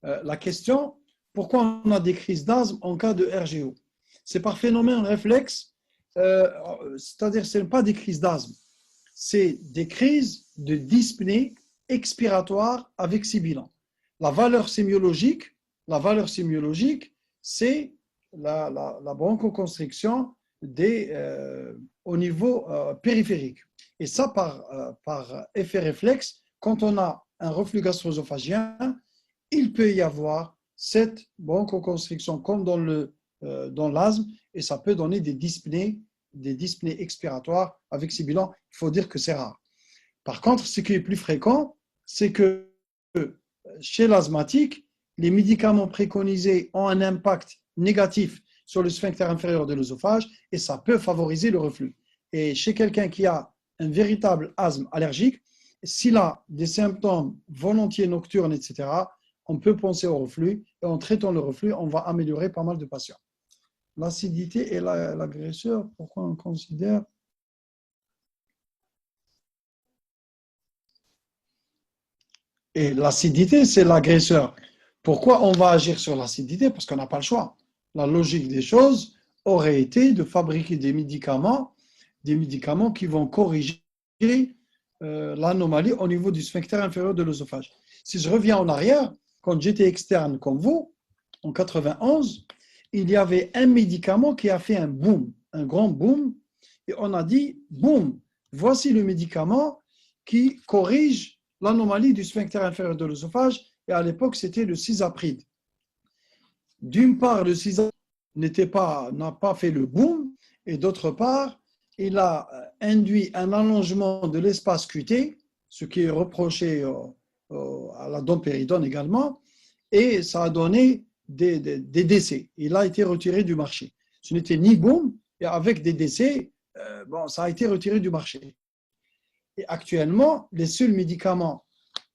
La question, pourquoi on a des crises d'asthme en cas de RGO? C'est par phénomène réflexe, c'est-à-dire ce n'est pas des crises d'asthme, c'est des crises de dyspnée expiratoire avec sibilant. La valeur sémiologique, c'est la bronchoconstriction au niveau périphérique. Et ça, par effet réflexe, quand on a un reflux gastro-œsophagien, il peut y avoir cette bronchoconstriction comme dans l'asthme, et ça peut donner des dyspnées expiratoires avec sibilant. Il faut dire que c'est rare. Par contre, ce qui est plus fréquent, c'est que chez l'asthmatique, les médicaments préconisés ont un impact négatif sur le sphincter inférieur de l'œsophage et ça peut favoriser le reflux. Et chez quelqu'un qui a un véritable asthme allergique, s'il a des symptômes volontiers nocturnes, etc., on peut penser au reflux et en traitant le reflux, on va améliorer pas mal de patients. L'acidité et l'agresseur, pourquoi on considère et l'acidité, c'est l'agresseur. Pourquoi on va agir sur l'acidité? Parce qu'on n'a pas le choix. La logique des choses aurait été de fabriquer des médicaments qui vont corriger l'anomalie au niveau du sphincter inférieur de l'œsophage. Si je reviens en arrière, quand j'étais externe comme vous, en 91, il y avait un médicament qui a fait un boom, un grand boom, et on a dit, boum, voici le médicament qui corrige l'anomalie du sphincter inférieur de l'œsophage, et à l'époque, c'était le cisapride. D'une part, le cisapride n'a pas fait le boom, et d'autre part, il a induit un allongement de l'espace cuté, ce qui est reproché à la dompéridone également, et ça a donné des décès. Il a été retiré du marché. Ce n'était ni boom, et avec des décès, ça a été retiré du marché. Et actuellement, les seuls médicaments,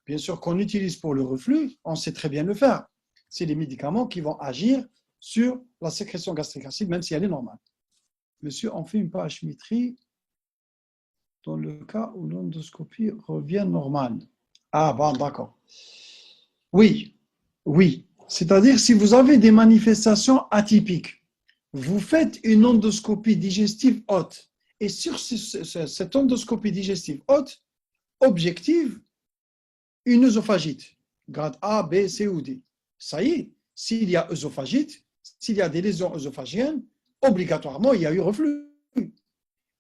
bien sûr, qu'on utilise pour le reflux, on sait très bien le faire. C'est les médicaments qui vont agir sur la sécrétion gastrique acide, même si elle est normale. Monsieur, on fait une pH-métrie dans le cas où l'endoscopie revient normale. Ah, bon, d'accord. Oui. C'est-à-dire, si vous avez des manifestations atypiques, vous faites une endoscopie digestive haute. Et sur cette endoscopie digestive haute, objective, une œsophagite, grade A, B, C ou D. Ça y est, s'il y a œsophagite, s'il y a des lésions œsophagiennes, obligatoirement, il y a eu reflux.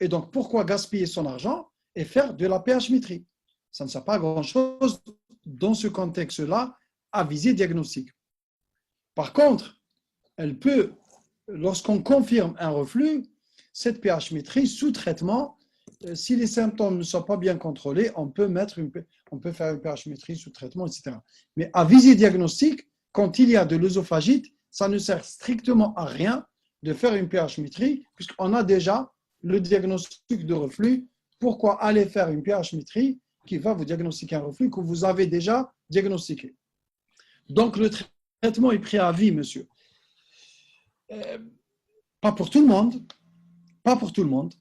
Et donc, pourquoi gaspiller son argent et faire de la pH-métrie? Ça ne sert pas à grand-chose dans ce contexte-là à viser diagnostic. Par contre, elle peut, lorsqu'on confirme un reflux, cette pH-métrie sous traitement, si les symptômes ne sont pas bien contrôlés, on peut faire une pH-métrie sous traitement, etc. Mais à visée diagnostique, quand il y a de l'œsophagite, ça ne sert strictement à rien de faire une pH-métrie, puisqu'on a déjà le diagnostic de reflux. Pourquoi aller faire une pH-métrie qui va vous diagnostiquer un reflux que vous avez déjà diagnostiqué? Donc, le traitement est pris à vie, monsieur. Pas pour tout le monde. Pas pour tout le monde.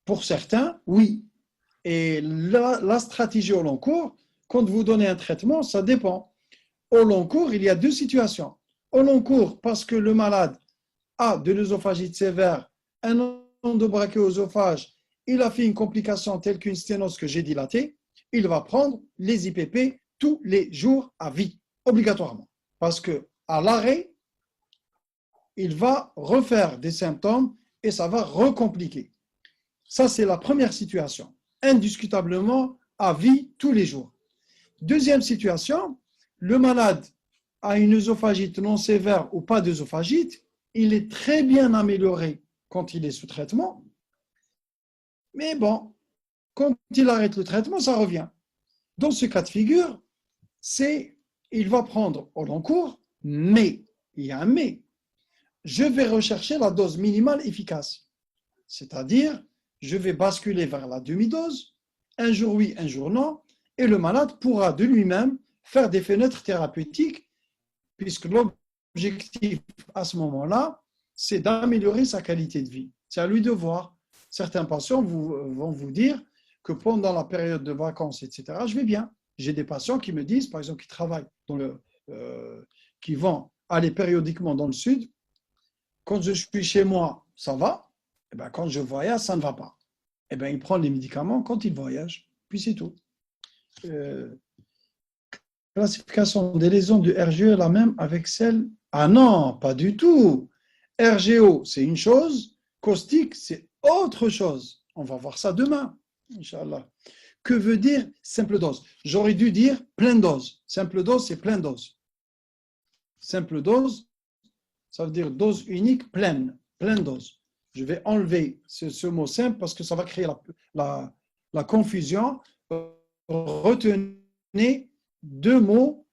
Pour certains, oui. Et la stratégie au long cours, quand vous donnez un traitement, ça dépend. Au long cours, il y a deux situations. Au long cours, parce que le malade a de l'œsophagite sévère, un endobrachéosophage, il a fait une complication telle qu'une sténose que j'ai dilatée, il va prendre les IPP tous les jours à vie, obligatoirement. Parce que à l'arrêt, il va refaire des symptômes et ça va recompliquer. Ça, c'est la première situation. Indiscutablement, à vie, tous les jours. Deuxième situation, le malade a une œsophagite non sévère ou pas d'œsophagite, il est très bien amélioré quand il est sous traitement. Mais bon, quand il arrête le traitement, ça revient. Dans ce cas de figure, il va prendre au long cours, mais, il y a un mais, je vais rechercher la dose minimale efficace. C'est-à-dire, je vais basculer vers la demi-dose, un jour oui, un jour non, et le malade pourra de lui-même faire des fenêtres thérapeutiques, puisque l'objectif à ce moment-là, c'est d'améliorer sa qualité de vie. C'est à lui de voir. Certains patients vont vous dire que pendant la période de vacances, etc., je vais bien. J'ai des patients qui me disent, par exemple, qui travaillent qui vont aller périodiquement dans le sud. Quand je suis chez moi, ça va. Et bien, quand je voyage, ça ne va pas. Et bien, il prend les médicaments quand il voyage. Puis c'est tout. Classification des lésions du RGO est la même avec celle… Ah non, pas du tout. RGO, c'est une chose. Caustique, c'est autre chose. On va voir ça demain, Inch'Allah. Que veut dire simple dose? J'aurais dû dire pleine dose. Simple dose, c'est pleine dose. Simple dose, ça veut dire dose unique pleine. Pleine dose. Je vais enlever ce mot simple parce que ça va créer la confusion. Retenez deux mots,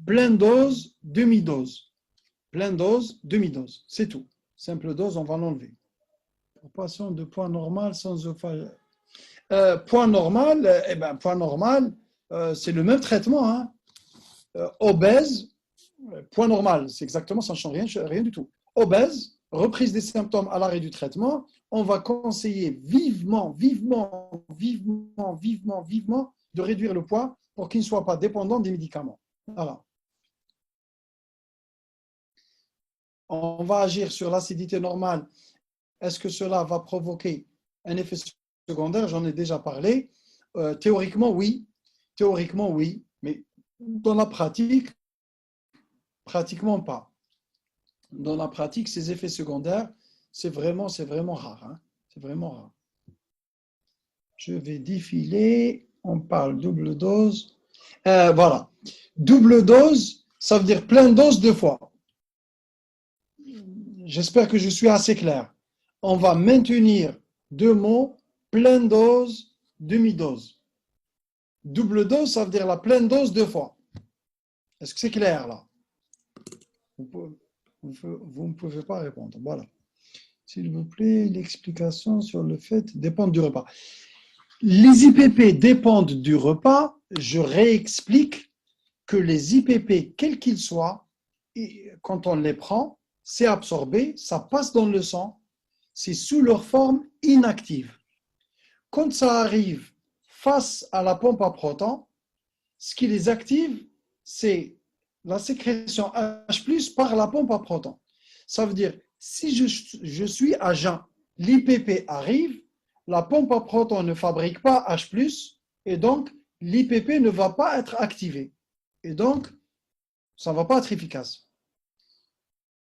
pleine dose, demi-dose. Pleine dose, demi-dose. C'est tout. Simple dose, on va l'enlever. Pour patient de poids normal sans oesophagite. Point normal, point normal, c'est le même traitement. Hein. Obèse, point normal, c'est exactement, ça ne change rien du tout. Obèse, reprise des symptômes à l'arrêt du traitement, on va conseiller vivement de réduire le poids pour qu'il ne soit pas dépendant des médicaments. Voilà. On va agir sur l'acidité normale. Est-ce que cela va provoquer un effet secondaire? J'en ai déjà parlé. Théoriquement, oui. Théoriquement, oui. Mais dans la pratique, pratiquement pas. Dans la pratique, ces effets secondaires, c'est vraiment rare. Hein. C'est vraiment rare. Je vais défiler. On parle double dose. Voilà. Double dose, ça veut dire pleine dose deux fois. J'espère que je suis assez clair. On va maintenir deux mots, pleine dose, demi-dose. Double dose, ça veut dire la pleine dose deux fois. Est-ce que c'est clair là? Vous ne pouvez pas répondre. Voilà. S'il vous plaît, l'explication sur le fait dépendre du repas. Les IPP dépendent du repas. Je réexplique que les IPP, quels qu'ils soient, quand on les prend, c'est absorbé, ça passe dans le sang, c'est sous leur forme inactive. Quand ça arrive face à la pompe à protons, ce qui les active, c'est la sécrétion H+, par la pompe à protons. Ça veut dire, si je suis à jeun, l'IPP arrive, la pompe à protons ne fabrique pas H+, et donc l'IPP ne va pas être activé. Et donc, ça ne va pas être efficace.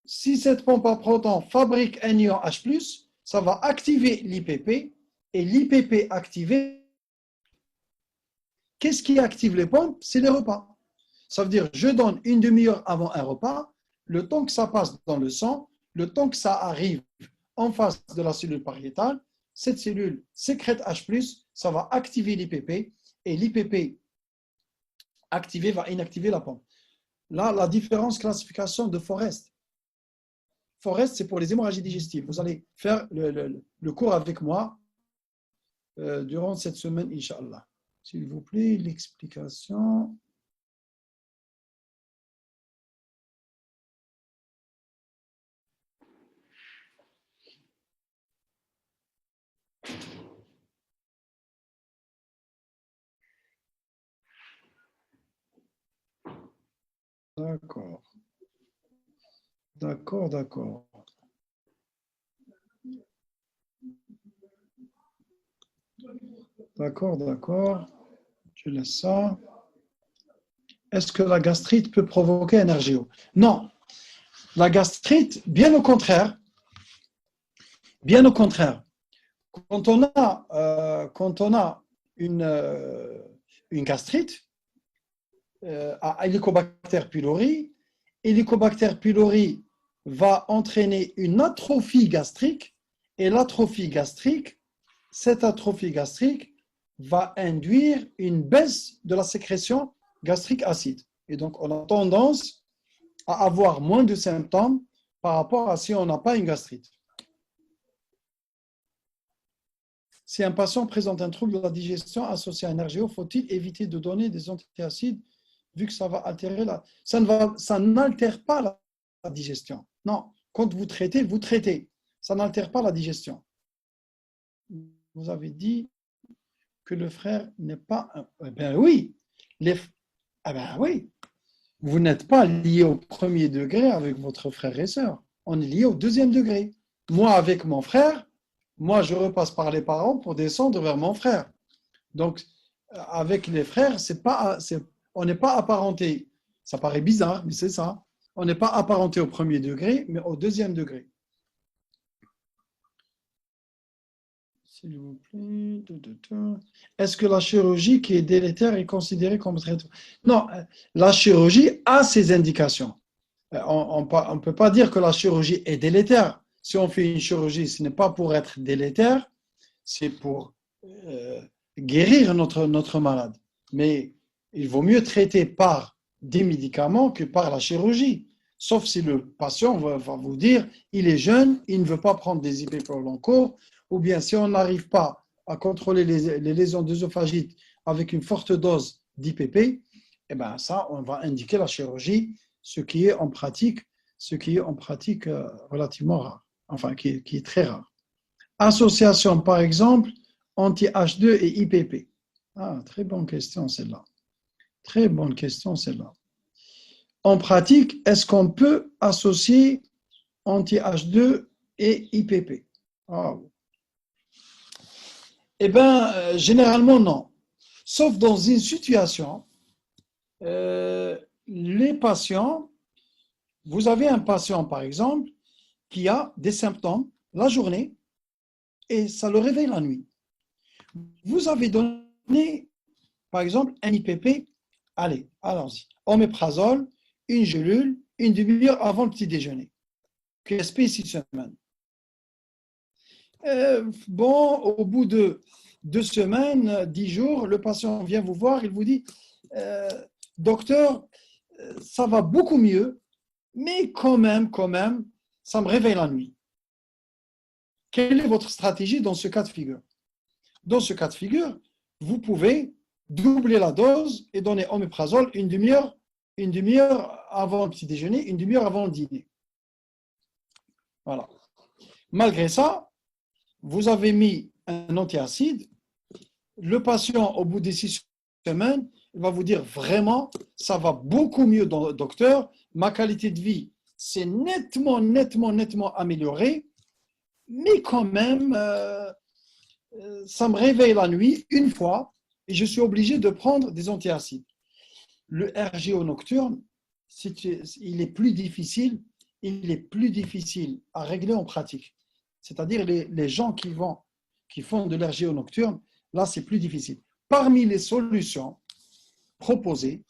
Si cette pompe à protons fabrique un ion H+, ça va activer l'IPP, et l'IPP activé, qu'est-ce qui active les pompes? C'est les repas. Ça veut dire, je donne une demi-heure avant un repas, le temps que ça passe dans le sang, le temps que ça arrive en face de la cellule pariétale, cette cellule sécrète H+, ça va activer l'IPP, et l'IPP activé va inactiver la pompe. Là, la différence classification de Forest. Forest, c'est pour les hémorragies digestives. Vous allez faire le cours avec moi durant cette semaine, Inch'Allah. S'il vous plaît, l'explication. D'accord. D'accord. Je laisse ça. Est-ce que la gastrite peut provoquer un RGO? Non. La gastrite, bien au contraire, quand on a une gastrite à Helicobacter pylori, Helicobacter pylori va entraîner une atrophie gastrique et cette atrophie gastrique va induire une baisse de la sécrétion gastrique acide. Et donc, on a tendance à avoir moins de symptômes par rapport à si on n'a pas une gastrite. Si un patient présente un trouble de la digestion associé à un RGO, faut-il éviter de donner des antiacides vu que ça va altérer la... Ça n'altère pas la digestion. Non, quand vous traitez. Ça n'altère pas la digestion. Vous avez dit que le frère n'est pas... Eh bien oui. Eh bien oui. Vous n'êtes pas lié au premier degré avec votre frère et sœur. On est lié au deuxième degré. Moi, avec mon frère, je repasse par les parents pour descendre vers mon frère. Donc, avec les frères, on n'est pas apparenté. Ça paraît bizarre, mais c'est ça. On n'est pas apparenté au premier degré, mais au deuxième degré. S'il vous plaît. Est-ce que la chirurgie qui est délétère est considérée comme traitement? Non, la chirurgie a ses indications. On ne peut pas dire que la chirurgie est délétère. Si on fait une chirurgie, ce n'est pas pour être délétère, c'est pour guérir notre malade. Mais il vaut mieux traiter par des médicaments que par la chirurgie. Sauf si le patient va vous dire, il est jeune, il ne veut pas prendre des IPP au long cours, ou bien si on n'arrive pas à contrôler les lésions d'œsophagite avec une forte dose d'IPP, eh bien ça, on va indiquer la chirurgie, ce qui est en pratique relativement rare, enfin qui est très rare. Association, par exemple, anti-H2 et IPP. Ah, très bonne question celle-là. Très bonne question celle-là. En pratique, est-ce qu'on peut associer anti-H2 et IPP? Eh bien, généralement, non. Sauf dans une situation, les patients, vous avez un patient, par exemple, qui a des symptômes la journée et ça le réveille la nuit. Vous avez donné, par exemple, un IPP, allez, allons-y, oméprazole, une gélule, une demi-heure avant le petit déjeuner. QSP 6 semaines. Au bout de 2 semaines, 10 jours, le patient vient vous voir, il vous dit docteur, ça va beaucoup mieux, mais quand même, ça me réveille la nuit. Quelle est votre stratégie dans ce cas de figure? Dans ce cas de figure, vous pouvez doubler la dose et donner oméprazole une demi-heure avant le petit déjeuner, une demi-heure avant le dîner. Voilà. Malgré ça, vous avez mis un antiacide. Le patient, au bout des 6 semaines, il va vous dire vraiment, ça va beaucoup mieux, docteur. Ma qualité de vie s'est nettement améliorée, mais quand même, ça me réveille la nuit une fois et je suis obligé de prendre des antiacides. Le RGO nocturne, il est plus difficile à régler en pratique. C'est-à-dire les gens qui font de l'RGO nocturne, là, c'est plus difficile. Parmi les solutions proposées,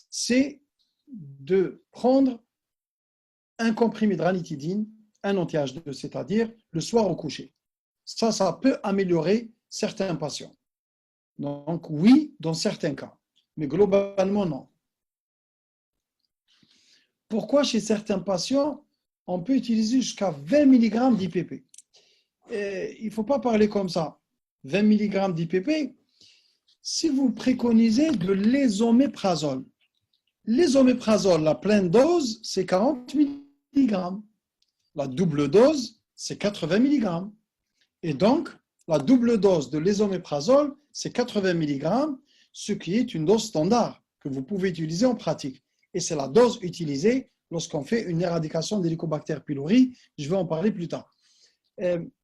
c'est de prendre un comprimé de ranitidine, un anti-H2, c'est-à-dire le soir au coucher. Ça peut améliorer certains patients. Donc oui, dans certains cas, mais globalement non. Pourquoi chez certains patients, on peut utiliser jusqu'à 20 mg d'IPP? Il ne faut pas parler comme ça. 20 mg d'IPP, si vous préconisez de l'ésoméprazole. L'ésoméprazole, la pleine dose, c'est 40 mg. La double dose, c'est 80 mg. Et donc, la double dose de l'ésoméprazole, c'est 80 mg, ce qui est une dose standard que vous pouvez utiliser en pratique. Et c'est la dose utilisée lorsqu'on fait une éradication d'Helicobacter pylori. Je vais en parler plus tard.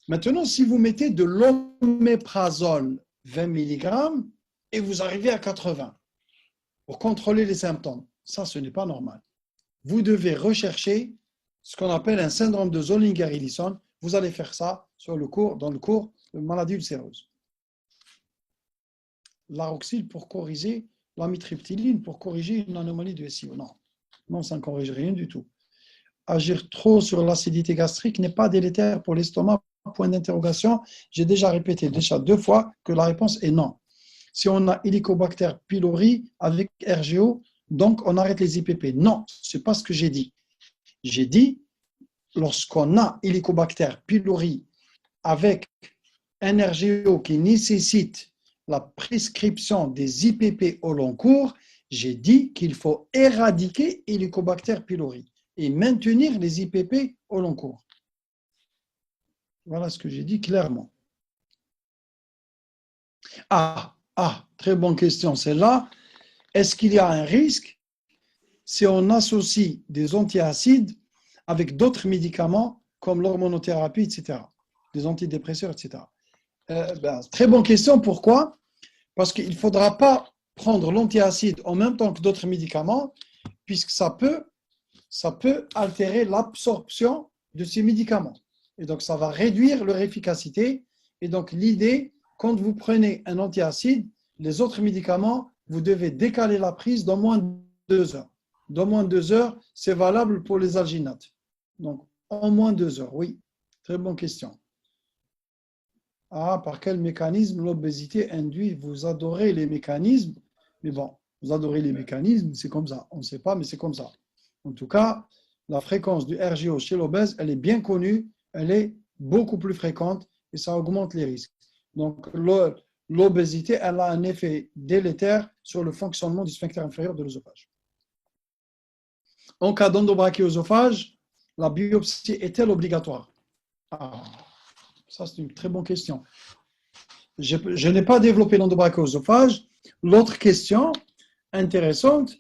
Maintenant, si vous mettez de l'oméprazole 20 mg et vous arrivez à 80, pour contrôler les symptômes. Ça, ce n'est pas normal. Vous devez rechercher ce qu'on appelle un syndrome de Zollinger-Ellison. Vous allez faire ça dans le cours de maladie ulcéreuse. L'aroxyle pour corriger l'amitriptyline, pour corriger une anomalie du SIO. Non, non, ça ne corrige rien du tout. Agir trop sur l'acidité gastrique n'est pas délétère pour l'estomac, point d'interrogation. J'ai déjà répété 2 fois que la réponse est non. Si on a Helicobacter pylori avec RGO, donc on arrête les IPP. Non, ce n'est pas ce que j'ai dit. J'ai dit, lorsqu'on a Helicobacter pylori avec un RGO qui nécessite la prescription des IPP au long cours, j'ai dit qu'il faut éradiquer Helicobacter pylori et maintenir les IPP au long cours. Voilà ce que j'ai dit clairement. Très bonne question, celle-là. Est-ce qu'il y a un risque si on associe des antiacides avec d'autres médicaments comme l'hormonothérapie, etc., des antidépresseurs, etc. Très bonne question. Pourquoi? Parce qu'il ne faudra pas prendre l'antiacide en même temps que d'autres médicaments, puisque ça peut altérer l'absorption de ces médicaments. Et donc, ça va réduire leur efficacité. Et donc, l'idée, quand vous prenez un antiacide, les autres médicaments, vous devez décaler la prise d'au moins 2 heures. D'au moins 2 heures, c'est valable pour les alginates. Donc, au moins 2 heures, oui. Très bonne question. Par quel mécanisme l'obésité induit? Vous adorez les mécanismes, mais bon, vous adorez les mécanismes, c'est comme ça. On ne sait pas, mais c'est comme ça. En tout cas, la fréquence du RGO chez l'obèse, elle est bien connue, elle est beaucoup plus fréquente et ça augmente les risques. Donc, l'obésité, elle a un effet délétère sur le fonctionnement du sphincter inférieur de l'œsophage. En cas d'endobrachiosophage, la biopsie est-elle obligatoire? Ça, c'est une très bonne question. Je n'ai pas développé l'endobrachiosophage. L'autre question intéressante,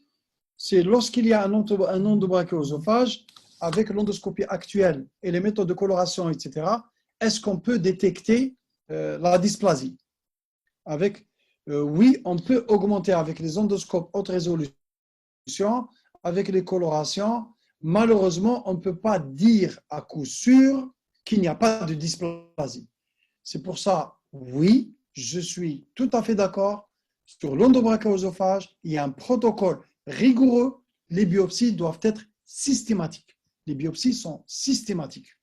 c'est lorsqu'il y a un endobrachiosophage, avec l'endoscopie actuelle et les méthodes de coloration, etc., est-ce qu'on peut détecter la dysplasie? Oui, on peut augmenter avec les endoscopes haute résolution, avec les colorations. Malheureusement, on ne peut pas dire à coup sûr qu'il n'y a pas de dysplasie. C'est pour ça, oui, je suis tout à fait d'accord. Sur l'endobrachiosophage, il y a un protocole rigoureux. Les biopsies doivent être systématiques. Les biopsies sont systématiques.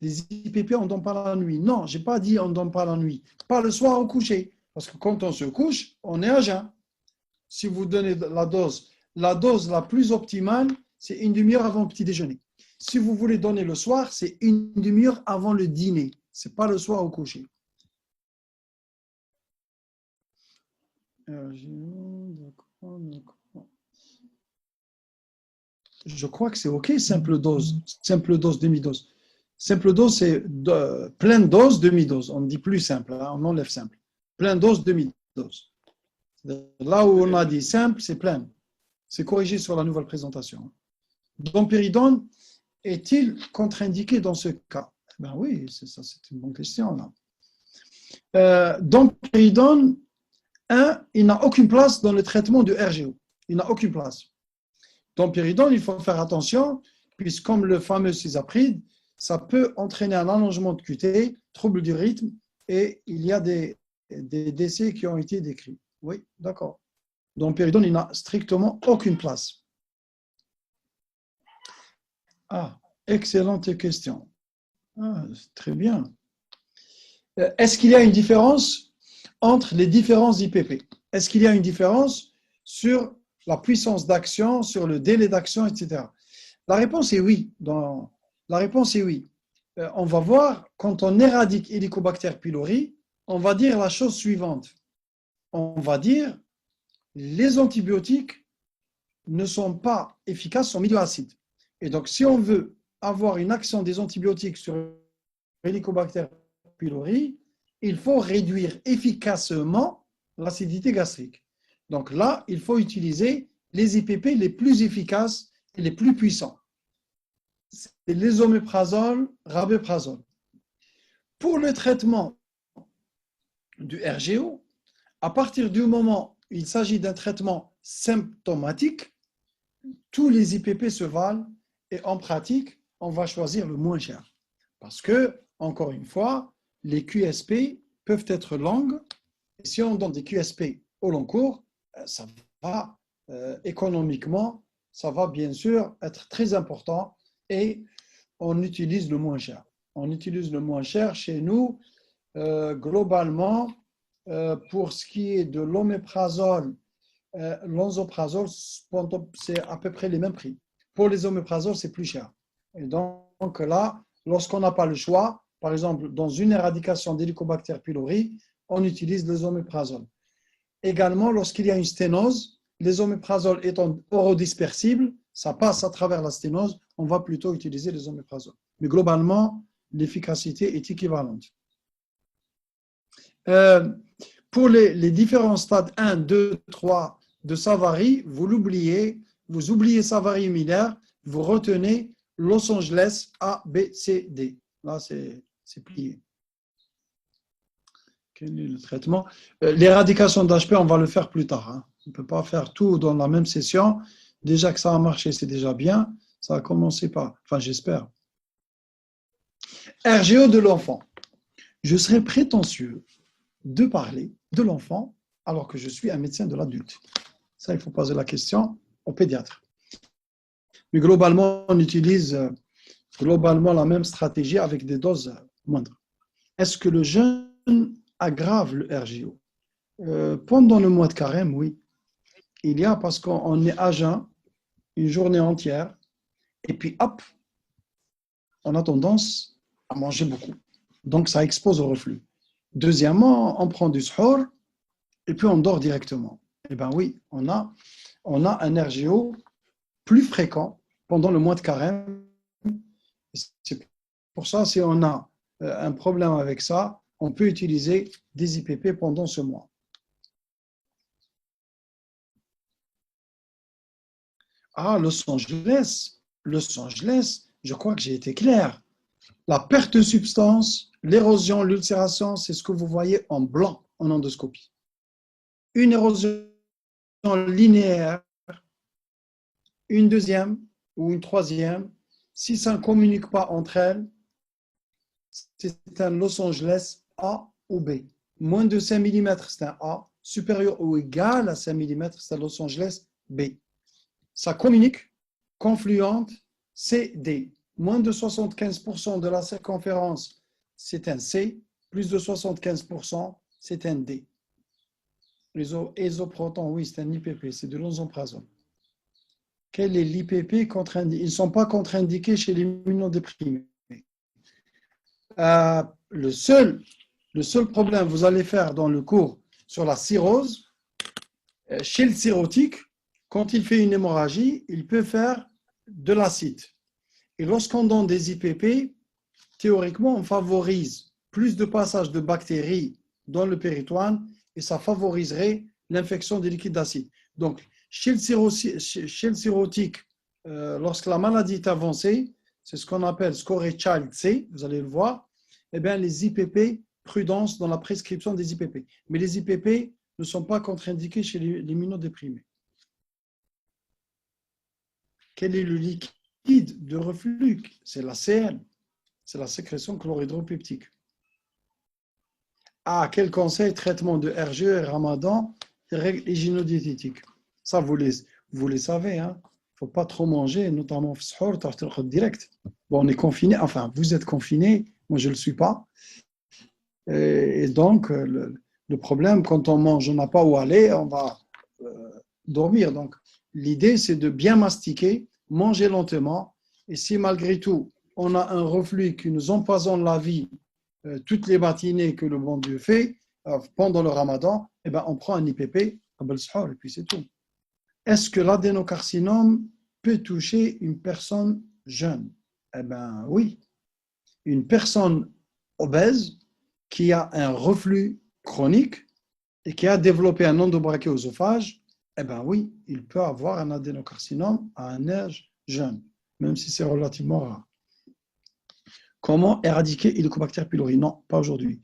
Les IPP, on ne donne pas la nuit. Non, je n'ai pas dit on ne donne pas la nuit. Pas le soir au coucher. Parce que quand on se couche, on est à jeun. Si vous donnez la dose la plus optimale, c'est une demi-heure avant le petit déjeuner. Si vous voulez donner le soir, c'est une demi-heure avant le dîner. Ce n'est pas le soir au coucher. Je crois que c'est OK, simple dose, demi-dose. Simple dose, c'est pleine dose, demi-dose. On ne dit plus simple, hein, on enlève simple. Pleine dose, demi-dose. Là où on a dit simple, c'est plein. C'est corrigé sur la nouvelle présentation. Dompéridone est-il contre-indiqué dans ce cas? Ben oui, c'est une bonne question. Dompéridone, il n'a aucune place dans le traitement du RGO. Il n'a aucune place. Dompéridone, il faut faire attention, puisque comme le fameux cisapride, ça peut entraîner un allongement de QT, trouble du rythme, et il y a des décès qui ont été décrits. Oui, d'accord. Dompéridone, il n'a strictement aucune place. Excellente question. Très bien. Est-ce qu'il y a une différence entre les différents IPP? Est-ce qu'il y a une différence sur la puissance d'action, sur le délai d'action, etc. La réponse est oui. La réponse est oui. On va voir, quand on éradique Helicobacter pylori, on va dire la chose suivante. On va dire, les antibiotiques ne sont pas efficaces en milieu acide. Et donc, si on veut avoir une action des antibiotiques sur Helicobacter pylori, il faut réduire efficacement l'acidité gastrique. Donc là, il faut utiliser les IPP les plus efficaces et les plus puissants. C'est l'ésoméprazole, rabeprazole. Pour le traitement du RGO, à partir du moment il s'agit d'un traitement symptomatique, tous les IPP se valent et en pratique, on va choisir le moins cher. Parce que, encore une fois, les QSP peuvent être longues. Et si on donne des QSP au long cours, ça va économiquement, ça va bien sûr être très important et on utilise le moins cher. On utilise le moins cher chez nous, globalement, pour ce qui est de l'oméprazole, l'onzoprazole, c'est à peu près les mêmes prix. Pour les oméprazoles, c'est plus cher. Et donc là, lorsqu'on n'a pas le choix, par exemple, dans une éradication d'Helicobacter pylori, on utilise les oméprazoles. Également, lorsqu'il y a une sténose, les oméprazoles étant orodispersibles, ça passe à travers la sténose, on va plutôt utiliser les oméprazoles. Mais globalement, l'efficacité est équivalente. Pour les différents stades 1, 2, 3 de Savary, vous oubliez Savary humillaire, vous retenez Los Angeles A, B, C, D. Là, c'est plié. Quel est le traitement? L'éradication d'HP, on va le faire plus tard. Hein. On ne peut pas faire tout dans la même session. Déjà que ça a marché, c'est déjà bien. Ça a commencé par, enfin j'espère. RGO de l'enfant. Je serais prétentieux de parler de l'enfant alors que je suis un médecin de l'adulte. Ça, il faut poser la question au pédiatre. Mais globalement, on utilise globalement la même stratégie avec des doses moindres. Est-ce que le jeûne aggrave le RGO? Pendant le mois de carême, oui. Il y a parce qu'on est à jeun une journée entière et puis hop, on a tendance à manger beaucoup. Donc, ça expose au reflux. Deuxièmement, on prend du suhoor et puis on dort directement. Eh bien oui, on a un RGO plus fréquent pendant le mois de carême. C'est pour ça, si on a un problème avec ça, on peut utiliser des IPP pendant ce mois. Ah, Los Angeles, je crois que j'ai été clair. La perte de substance, l'érosion, l'ulcération, c'est ce que vous voyez en blanc en endoscopie. Une érosion linéaire, une deuxième ou une troisième, si ça ne communique pas entre elles, c'est un Los Angeles A ou B. Moins de 5 mm, c'est un A. Supérieur ou égal à 5 mm, c'est un Los Angeles B. Ça communique, confluente, C, D. Moins de 75% de la circonférence, c'est un C. Plus de 75%, c'est un D. Les isoprotons, oui, c'est un IPP, c'est de l'onzoprazole. Quel est l'IPP contre-indiqué? Ils ne sont pas contre-indiqués chez les immunodéprimés. Le seul problème, vous allez faire dans le cours sur la cirrhose, chez le cirrhotique, quand il fait une hémorragie, il peut faire de l'acide. Et lorsqu'on donne des IPP, théoriquement, on favorise plus de passage de bactéries dans le péritoine et ça favoriserait l'infection des liquides d'acide. Donc, chez le cirrhotique, lorsque la maladie est avancée, c'est ce qu'on appelle score child C, vous allez le voir, eh bien, les IPP, prudence dans la prescription des IPP. Mais les IPP ne sont pas contre-indiqués chez les immunodéprimés. Quel est le liquide de reflux? C'est la CL, c'est la sécrétion chlorhydropeptique. Ah, quel conseil? Traitement de RGE et Ramadan, règles hygiéno-diététiques. Ça, vous les savez, hein? Il ne faut pas trop manger, notamment direct. Bon, on est confiné, enfin, vous êtes confiné, moi je ne le suis pas. Et donc, le problème, quand on mange, on n'a pas où aller, on va dormir. Donc, l'idée, c'est de bien mastiquer, manger lentement. Et si malgré tout, on a un reflux qui nous empoisonne la vie toutes les matinées que le bon Dieu fait pendant le Ramadan, eh ben, on prend un IPP, et puis c'est tout. Est-ce que l'adénocarcinome peut toucher une personne jeune? Eh bien, oui. Une personne obèse qui a un reflux chronique et qui a développé un endobrachéosophage, eh bien oui, il peut avoir un adénocarcinome à un âge jeune, même si c'est relativement rare. Comment éradiquer Helicobacter pylori? Non, pas aujourd'hui.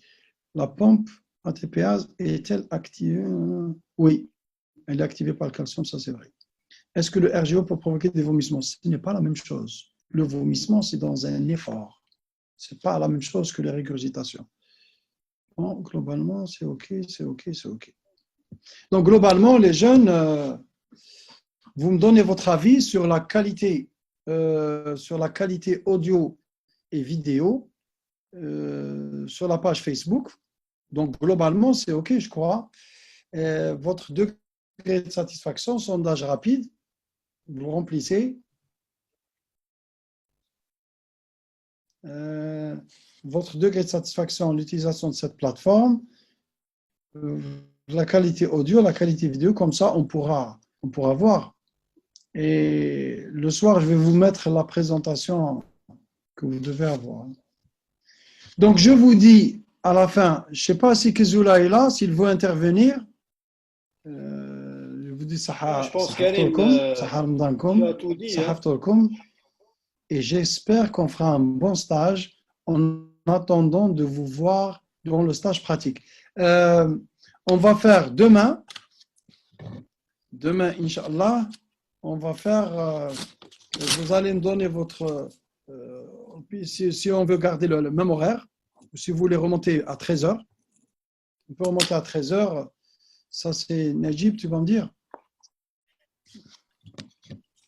La pompe ATPase est-elle active? Oui. elle est activée par le calcium, ça c'est vrai. Est-ce que le RGO peut provoquer des vomissements? Ce n'est pas la même chose. Le vomissement, c'est dans un effort. Ce n'est pas la même chose que les régurgitations. Bon, globalement, c'est OK, c'est OK, c'est OK. Donc, globalement, les jeunes, vous me donnez votre avis sur la qualité audio et vidéo sur la page Facebook. Donc, globalement, c'est OK, je crois. Votre degré de satisfaction, sondage rapide, vous remplissez. Votre degré de satisfaction à l'utilisation de cette plateforme, la qualité audio, la qualité vidéo, comme ça, on pourra voir. Et le soir, je vais vous mettre la présentation que vous devez avoir. Donc, je vous dis à la fin, je ne sais pas si Kizula est là, s'il veut intervenir. Je vous dis Je pense qu'Alim, tu as tout dit. Hein. Et j'espère qu'on fera un bon stage en attendant de vous voir durant le stage pratique. On va faire demain, Inch'Allah, on va faire, vous allez me donner votre, si on veut garder le même horaire, si vous voulez remonter à 13h, on peut remonter à 13h, ça c'est Najib, tu vas me dire.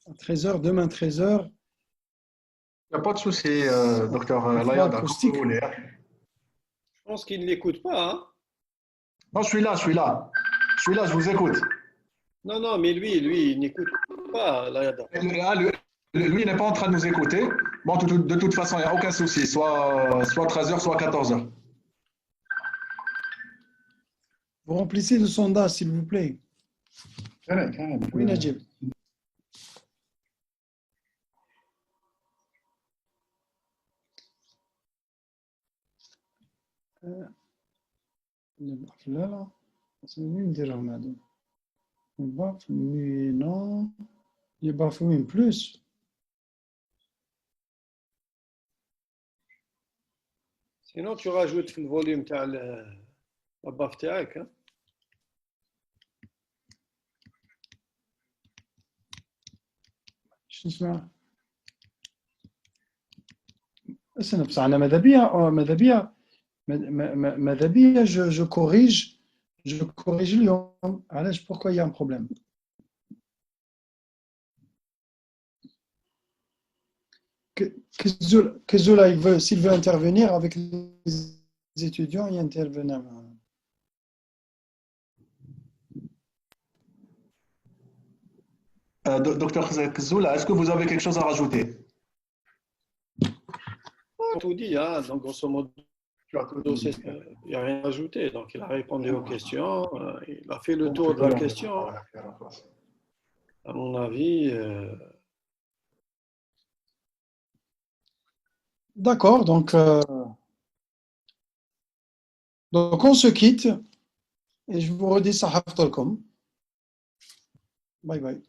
À 13h, demain 13h. Il n'y a pas de souci, docteur Layad, comme vous voulez. Je pense qu'il ne l'écoute pas. Hein. Non, je suis là, je vous écoute. Non, mais lui, il n'écoute pas Layad. Lui, il n'est pas en train de nous écouter. Bon, de toute façon, il n'y a aucun souci, soit 13h, soit 14h. Vous remplissez le sondage, s'il vous plaît. Oui, Najib. Non, il bafoue plus. Sinon, tu rajoutes le volume de la baffe تاعك. Hein. شو اسمه؟ بس أنا ماذا بيا je corrige اليوم. علاش pourquoi il y a un problème? Que Zola, s'il veut intervenir avec les étudiants, il intervenir. Docteur Zoula, est-ce que vous avez quelque chose à rajouter? Tout dit, hein, donc grosso modo, il n'y a rien à ajouter. Donc il a répondu aux questions, il a fait le tour de la question. À mon avis. D'accord, donc on se quitte et je vous redis Sahaf Tolkom. Bye bye.